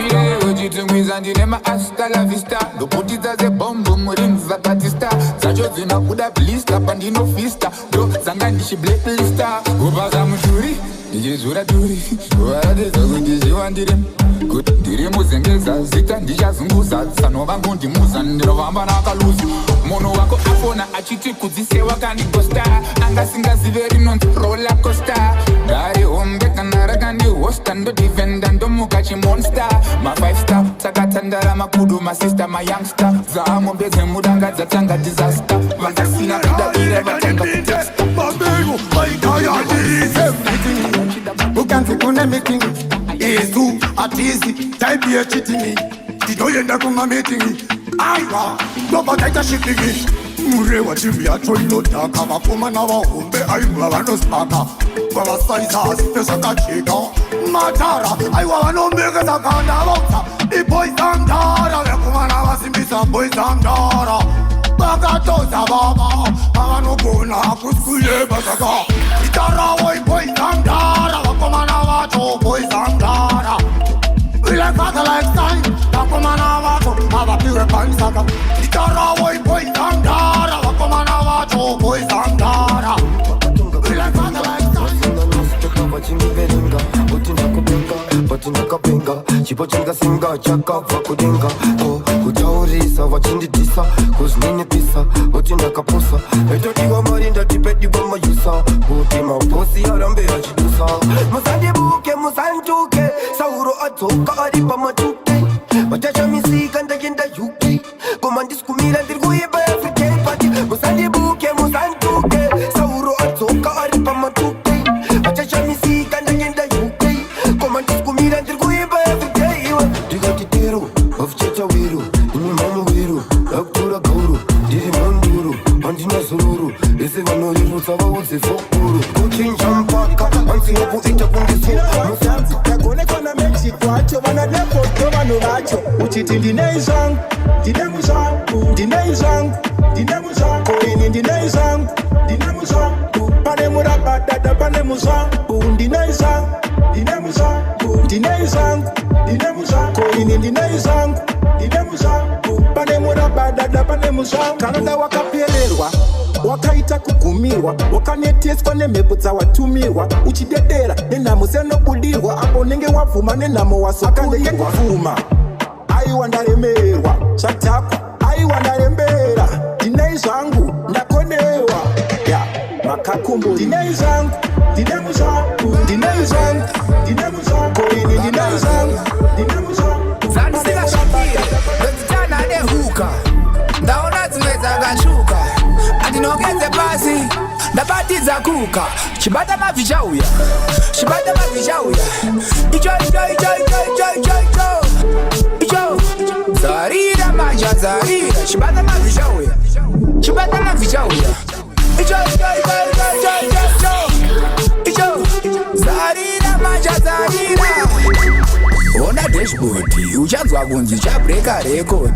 ujitungwizandine maasta la vista ndoputidza zebombo murinza batista zacho dzinakuda blista pandinofista do zanga ndichiblacklista ubaza mushuri ndichizura duri varadedza kuti zviwandire kuti ndiri muzengeza zita ndichazunguza sanova ngondimuza ndinovamba nakaluzi munhu wako afona achiti kudzisewa kanigosta angasingazive rinonzi roller coaster ndari hombe kana rakandihosta ndodivenda ndomuka chimonster ma5 star tsakatandara makudu masista mayoungster zaamombe dzemudanga dzatanga disaster vakasina kudavira vatanga kutesta mabego maikayadirize ukanzi kune meeting isu atizi type ya chitini tidoyenda kuma meeting aiwa ndobakaita shipping mure wa TV yacho inotaka vapoma na vahombe aiwa vanospaka vavasaisasi pesakacheka matara aiwa vanombekeza kanda vauta iboisandara vekuma na vasimbisa boisandara vakatoza vava avanogona kuskule basaka itarawo iboisandara vakomana vacho boisandara like father like son vakomana vacho avapire panisaka itarawo iboisandara vakomana vacho boisandara like father like son vachiniverenga utindakupenga patindakapenga chipo chingasinga chakabva kudenga kutaurisa vachindidhisa kuzvininipisa utindakapusa etodiwa mari ndatipediwa mayusa kuti mabosi arambe achidusa musandibuke musantuke sauro adzoka ari pamatuke vatachamisika ndaenda uk koma ndisikumira ndiri kuimba everyday but musandibuke musantuke sauro adzoka ari pamatuke vatachamisika ndaenda uk koma ndisikumira ndiri kuimba everyday iwe ndikati tero vafucheta wiru ini mamu wiru akutora gauru ndiri monduru handina zururu ese vanorirutsa vaudze fokuru kuchinja mpaka hanzi nokuita kundiso musanzi tagonekana mexico acho vanadepoto vanhu vacho uchiti ndinei zvangu ndine muzvangu ndinei zvangu ndine muzvangu ini ndinei zvangu ndine muzvangu pane murabadada pane muzvangu ndinei zvangu ndine muzvangu ndinei zvangu ndine muzvangu ini ndinei zvangu ndine muzvangu pane murabadada pane muzvangu kanada wakapelelwa wakaita kugumirwa wakaneteswa nemhepo dzawatumirwa uchidedera nenhamo senobudirwa apo nenge wabvuma nenhamo wasokanenge kuvuma aiwa ndaremerwa zvatakwa aiwa ndarembera ndinei zvangu ndakonewa ya makakumbo ndinei zvangu ndine muzvangu ndinei zvangu ndine muzvangu ini ndinei zvangu ndine muzvangu zandisikashakira ndozitana nehuka ndaona dzimwe dzakashuka andinogeze pasi ndabatidza kuka chibata mabvi chauya chibata mabvi chauya icho zarira manja zarira chibata mabvi chauya chibata mabvi chauya icho zarira manja zarira ona dashboard uchanzwa kunzi chabreka record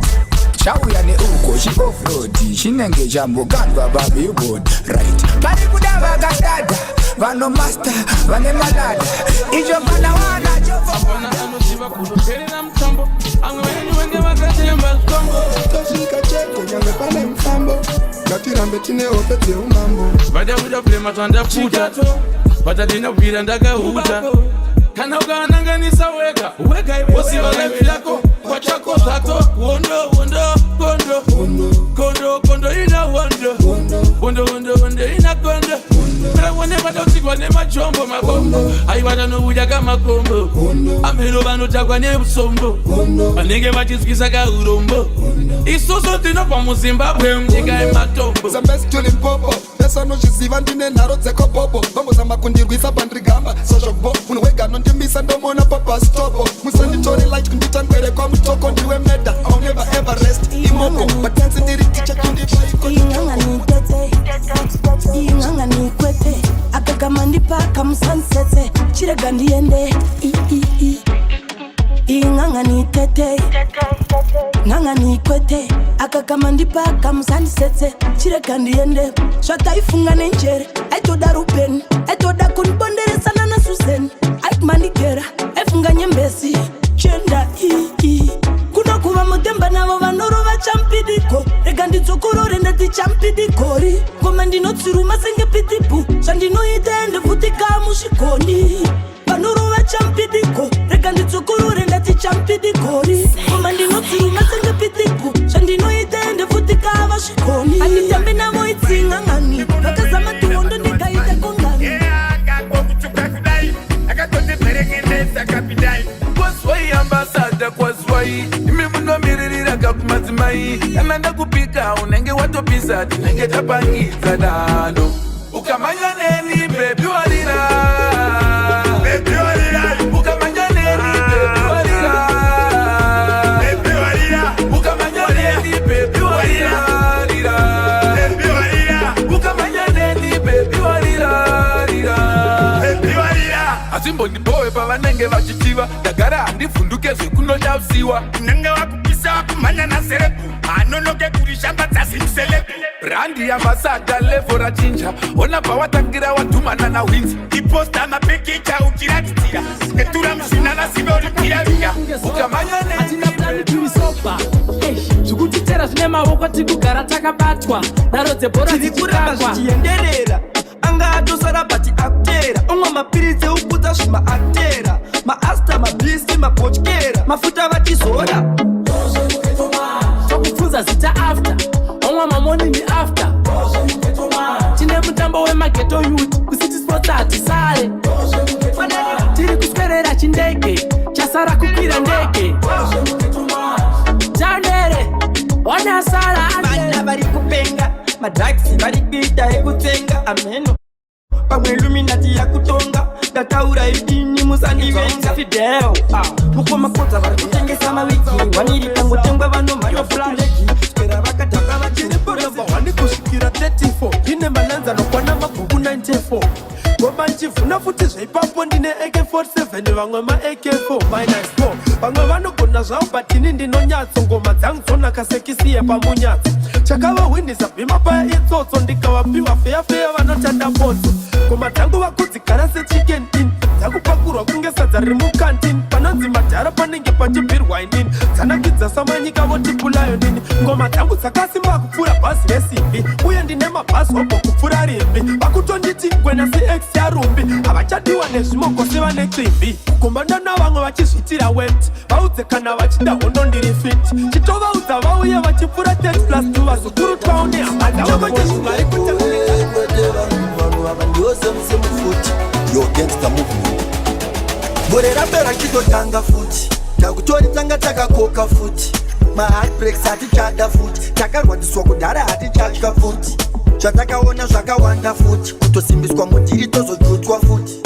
shauya neuko chikofroti chinenge chambokandwa pabillboard right pari kuda vakadada vano master vane malada icho pana wanacho apana anoziva kuzoperera mutambo amwe venyu venge vakatemba zvitombo tosvika cheko nyangwe pane mufambo ngatirambe tine hope dzeumambo vada kuda kurema twandafuta vatadinobvira ndakahuta kana ukaananganisa wega wosiva life yako kwachako zako kondo ina hondo ina kondo mravone vatausikwa nemachombo mabombo aivatanouya kamakombo amheno vanotakwa nemusombo vanenge vachityisa kaurombo isusu tinobva muzimbabwe mnyika yematombo zambesitulimpopo pesanozviziva ndine nharo dzekopopo vambozamba kundirwisa pandirigamba sozvobo munhu wega anondimbisa ndomona papastopo musanditori light kunditangwere kwamutoko ndiwe meda I'll never ever rest imoko batanzi ndiri ticha ingangani kwete akagamandipa kamusansetse chirega ndiende ingangani tete ngangani kwete akagamandipa kamusansetse chirega ndiende zvataifunga nenjere aitoda rubeni aitoda kunibonderesana naSusan aimandigera aifunga nyembesi chenda kuno kuva mutemba navo vanorova champidiko rega ndidzokorore ndati champidikori ngoma ndinotsiruma senge pitipu zvandinoita ende futi kamusvikoni vanorova champidiko rega ndidzokorore ndati champidikori ngoma ndinotsiruma senge pitipu zvandinoita ende futi kava svikoni handitambe navo itsingangani vakazama tuondo ndikaita kongani kwaswai ambasada kwaswai imi munomiririra kakumadzimai kana ndakupika unenge watopisa tinenge tapangidza dano ukamanya neni bebi warira ukamanya neni bebi warira ukamanya neni bebi warira ukamanya neni bebi warira asimbondibowe pavanenge vachitiva ndagara handivhunduke zvekunoda usiwa unenge wakupisa wakumhanya naserebu anonoke kurishamba dzazimselebu brandi yambasada levo rachinja ona pawatangira wadhumana nawinzi iposta mapekecha uchiratidzira etura mushina nasive urikiraviya ukamanya nenituisopa zvekutitera zvine maoko tikugara takabatwa nharo dzebhora tirikuramba zvichienderera anga atosara bati akutera omwa mapiritsi eukudza zvimaakutera maasta mabhisi mapotyera mafuta vatizora tokupfunza zita after omwa mamonini after tine mutambo wemageto youth kusiti sports hatisare tiri kuswerera chindege chasara kukwira ndege taunere wanasara vana vari kupenga madhagisi vari kuita ekutsenga ameno pamwe iluminati yakutonga ndataura idini musandivenga fidel mukomakodza vari kutengesa mawiki waniri kangotengwa vanomhayofurareki swera vakataka vachiriporova wani kusvikira 34 ine mananza nokwana mabhuku 94 ngoma nchivhuna futi zvaipapo ndine AK47 vamwe ma-AK4 -4 vamwe vanogona zvavo batini ndinonyatso ngoma dzangu dzonaka sekisiye pamunyatso chakavahwinisa bhima paya itsotso ndikavapiwa feya vanotanda potso ngoma dzangu vakudzigara sechicken in dzakupakurwa kunge sadza riri mukantini panonzi madhara panenge pachibhirwa inini dzanakidza samanyika votipulayo nini ngoma dzangu dzakasimba kupfuura bhazi resimbi uye ndine mabhazi obho kupfuura rimbi vakutonditi gwena cx yarumbi havachadiwa nezvimoko sevane cimbi kugombanda navamwe vachizvitira wet vaudze kana vachida hondo ndiri fit chitovaudza vauye vachipfuura 30+2 vazokurutwawo nehamadaokochezvivari semufuti yo gangster movement gore rapera chitotanga futi takutori tanga takakoka futi maheartbreaks hatichada futi takarwatiswa kudhara hatichadya futi zvatakaona zvakawanda futi kutosimbiswa mudhiri tozojutswa futi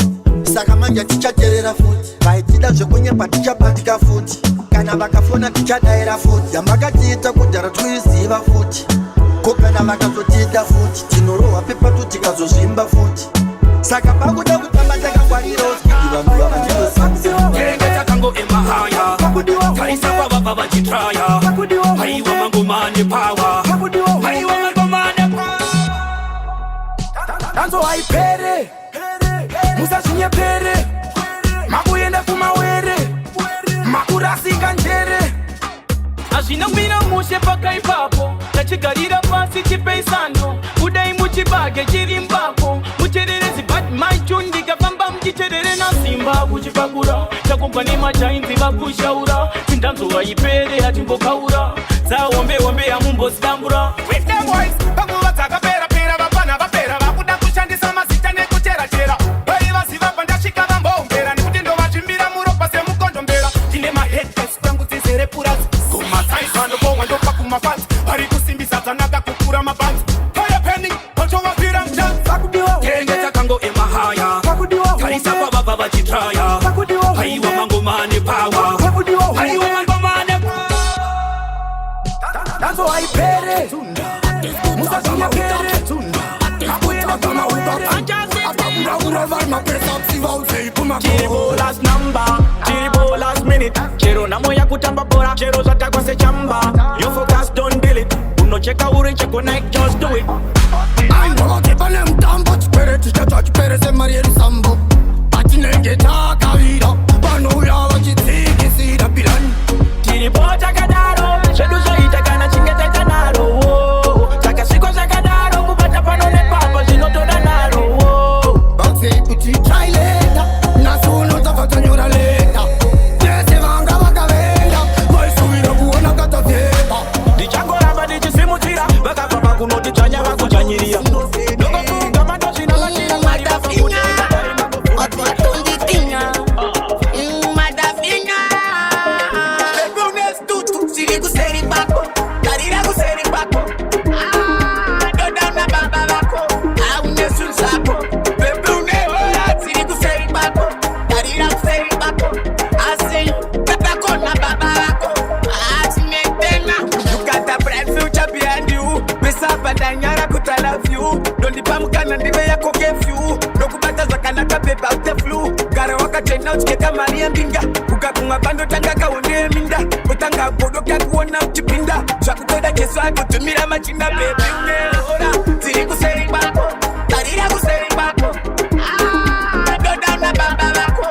saka manje tichateerera futi vaitida zvekunyepa tichabatika futi kana vakafona tichadaira futi yamakatiita kudhara toiziva futi ko kana vakazotida futi tinorohwa pepato tikazozvimba futi saka pakuda kutamba takangwarirawo spidi vanhu vavandirosanzikerenge takango emahaya taisa kwavabva vachitraya haiwa mangoma pere musachinye pere makuyenda kumawere makurasika njere azvina kumira mushe pakaipapo tachigarira pasi chipeisando kudai muchibage chiri mbako muchererezi but maichu ndikafamba muchiterere nasimba kuchipakura takubva nemajainzi vakushaura tindanzo vaipere hatimbokaura dzaombe yamumbositambura with them boys panguva dzakapera vapana vapera vakuda kushandisa mazita nekucherachera vaivaziva pandasvika vambombera nekuti ndovazvimbira muropa semukondombera tine maheadbas kwangu dzizere purazi kumasaizvandobohwa ndopa kumafanzi vari kusimbisa dzanaka kukura mabhanzi fayapending vachovapira mchanzi tenge takango emahaya tarisa pavabva vachitraya haiwa mangomane pawa haiwa mangomane danzo haipere musachinye pere akuyenda kumawere chiribolas number chiribolas minute chero namo yakutamba bora chero zvatakwa sechamba your focus don't deal it unocheka uri cheko Nike just do it aindovakepa nemutambo chipere tichata chipere semari yerusambo atinenge takavira vanouya vachitsikisira pilani tiripo takadaro zvedu zvoita kana chinge taita naro takasviko zvakadaro kubata pano nepapa zvinotoda naro kuti trailenda nasuno tafatanyora lenda tese vanga vakavenda vaisuvira kuona katavyepa ndichangoramba ndichisimudzira vakabva pakunoti tsvanya vakudzvanyirira ndokofuga matozvina vatira madafinya watonditinya madafinya bebunestutu siri kuseri kwako tarira kuseri kwako dodana baba vako aunesu zako Nyara kutala view Dondi pamukana ndive yako kefyu Dokubata zakanaka beba ute flu Gara waka tena uchikeka maria mbinga Kukakunga bando tanga kaone minda Utanga bodo kia kuona uchipinda Swakutoda kesu hago tumira machinda bebe uneora Ziri kuseri bako Tarira kuseri bako Doda na baba bako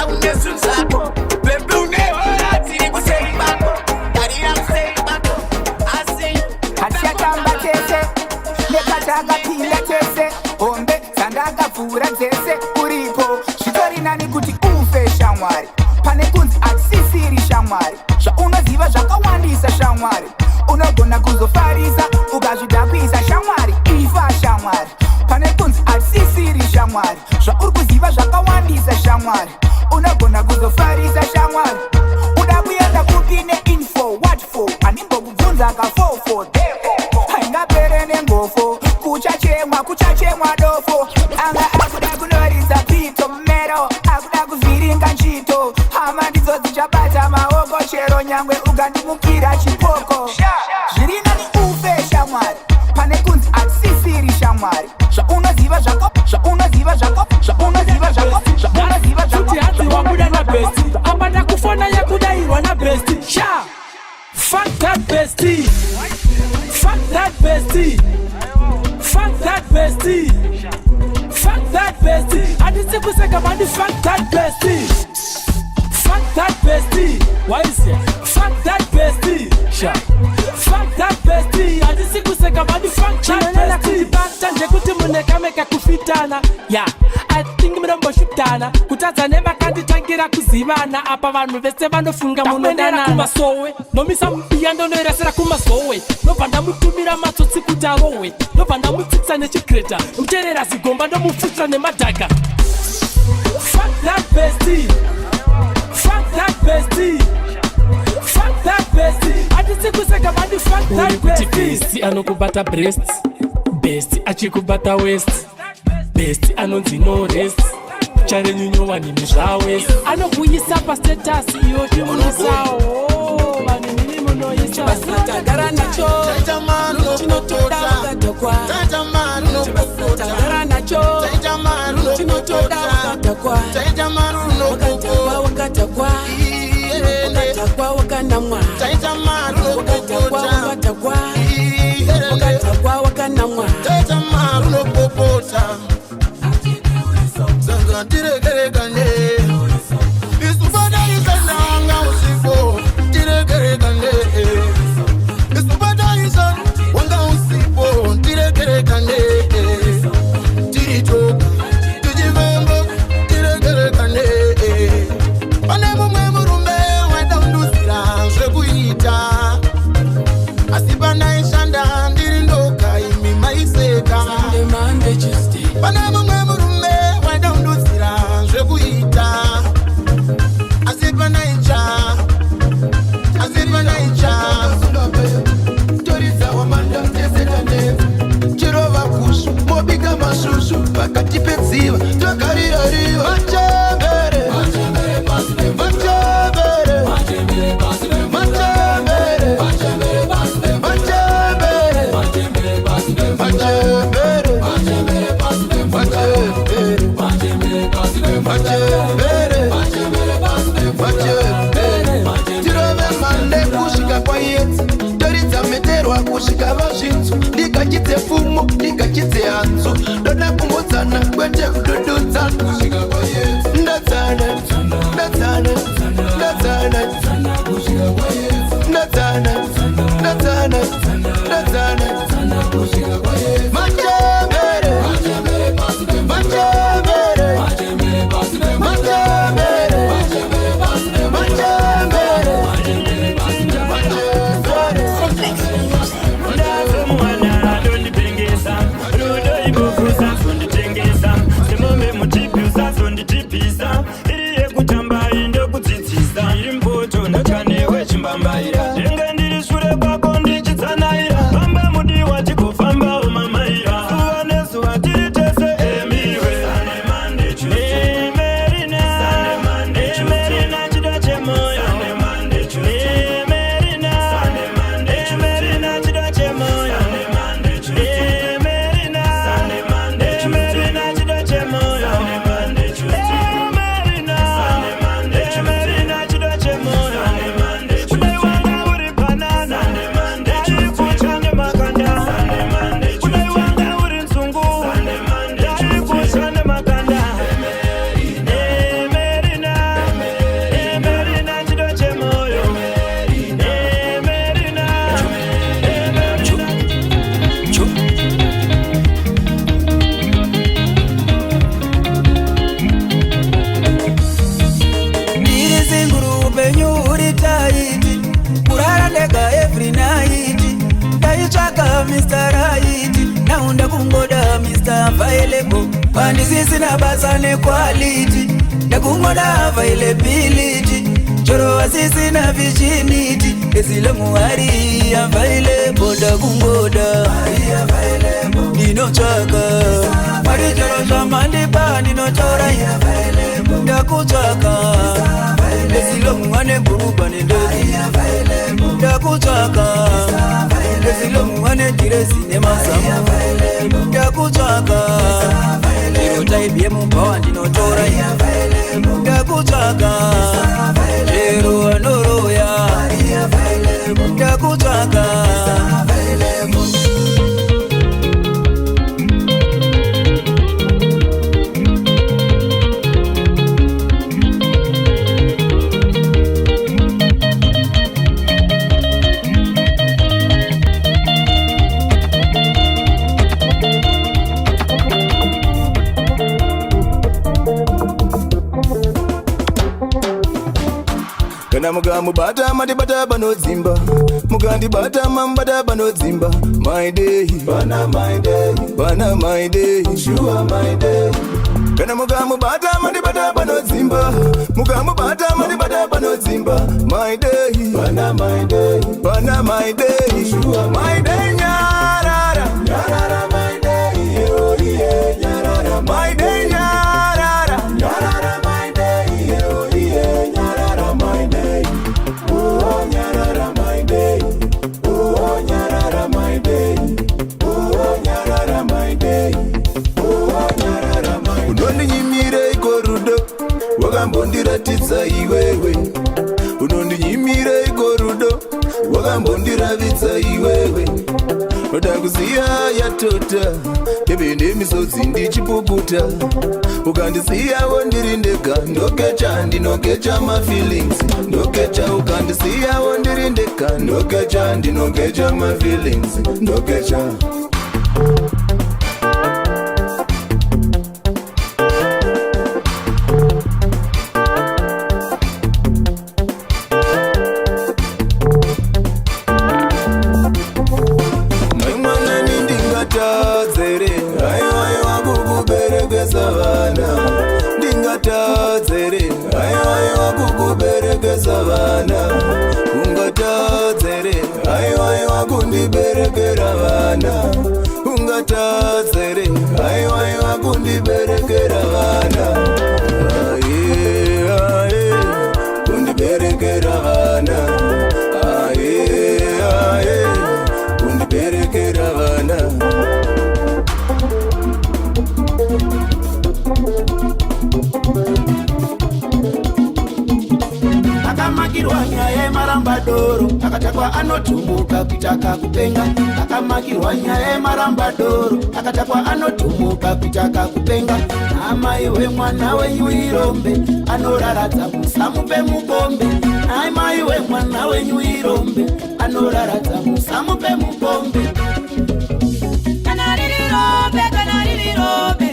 Aune sunzako Bebe uneora Ziri kuseri bako Tarira kuseri bako Asi Hachakamba tese nekatagapinda tese hombe dzandakapfuura dzese uripo zvitori nani kuti ufe shamwari pane kunzi asisiri shamwari zvaunoziva zvakawandisa shamwari unogona kuzofarisa ukazvidhakwisa shamwari ifa shamwari pane kunzi asisiri shamwari zvauri kuziva zvakawandisa shamwari unogona kuzofarisa shamwari uda kuenda kupi neinfo what for animbokubvunza ka44 haingapere nengofo kuchachemwa dofo anga akuda kunoridza pito mero akuda kuvhiringa nchito hama ndidzo dzichabata maoko chero nyangwe ukandimukira chipoko zviri nani ufe shamwari pane kunzi asisiri shamwari zvaunoziva kuti hadzi wabuda nabesti apana kufona yakudairwa nabesti sha fuck that bestie fuck that bestie fuck that bestie fuck that bestie hadisi kuseka mandi fuck that bestie fuck that bestie why is it fuck that bestie sha fuck that bestie hadisi kuseka mandi fuck that bestie basta nje kuti munekameka kufitana ya I think mirombo shutana kutadza nevakanditangirira kuzivana apa vanhu vese vanofunga munodana kumasowe nomisa mubiya ndonoirasira kumasowe nobva ndamutumira matsotsi kuti arohwe nobva ndamutsikisa nechigreta muteerera zigomba ndomupfutira nemadhaga fuck that bestie fuck that bestie fuck that bestie hadisi kuseka mandi fuck that bestie bestie anokubata breast bestie achikubata waist best anonzi no rest charenyunyowa nini zvawest anokuyisa pastatus iyo chimunosawo vanhu nini munoisa Tagara nacho chinotoda ukatokwa Tagara nacho chinotoda ukatokwa Wakatokwa wakanamwa Wakatokwa wakanamwa chite fumo chite anzo dona kumbotsana kwete kududutsa kusvika kwayesu ndatsana ndatsana ndatsana kusvika kwayesu ndatsana ndatsana ndatsana kusvika kwayesu majambere majambere pasi majambere majambere pasi majambere majambere pasi majambere majambere pasi majambere ndazomwana ndondipengesa rudo ibokusa sonditengesa semombe mutipyusa sonditipisa iriye kutamba indokudzidzisa iri mpoto ndakanewe chimbambaira ndenge ndiri shure kwako ndichitsanaira famba mudiwa tikofamba umamaira zuva nezuva tiri tese emiwe emerina emerina chida chemoyo emerina emerina chida chemoyo emerina emerina chida chemoyo emerina emerina chida chemoyo kudai wanga uri banana dari kuchane makanda kudai wanga uri nzungu dari kuchane makanda emerina emerina chida chemoyo emerina ndiri zinguru upenyu uri taiti kurara ndega every night ndaitsvaka Mr. Right naunda kungoda Mr. Available pandisisina basa nequality ndakungoda availability choro vasisina virginity ezile muhari available ndakungoda ndinotsvaka mari choro zvamandipa ndinotora ndakutsvaka ezile muhane bhurugwa nendori ndakutsvaka ezile muhane direzi nemazamu ndakutsvaka ndinotaibi yemubhawa ndinotora ndakutsvaka chero anoroya ndakutsvaka kana mukamubata mandibata panodzimba mukandibata mambata panodzimba my day bana my day bana my day sure my day kana mukamubata mandibata panodzimba mukamubata mandibata panodzimba my day bana my day bana my day sure my day nyarara nyarara my day oh yeah nyarara my day nyarara nyarara my day oh yeah nyarara my day oh nyarara my day oh nyarara my day oh nyarara my day oh nyarara my day unondinyimire ikorudo wakambondiratidza iwewe unondinyimire ikorudo wakambondiravidza iwewe notakuziya yatota ebende misodzi ndichipukuta ukandisiyawo ndiri ndega ndokecha ndinokecha mafeelings ndokecha ukandisiyawo ndiri ndega ndokecha ndinokecha mafeelings ndokecha ungatadzere aiwaiwa kukuberekesa vana ungatadzere aiwaiwa kundiberekera vana ungatadzere aiwaiwa kundiberekera vana aye aye kundiberekera vana aye aye kundiberekera vana akamakirwa nyaya yemarambadoro akatakwa anotumuka kuita kakupenga akamakirwa nyaya yemarambadoro akatakwa anotumuka kuita kakupenga amai wemwana wenyu irombe anoraradza musamupe mukombe amai wemwana wenyu irombe anoraradza musamupe mukombe kana riri rombe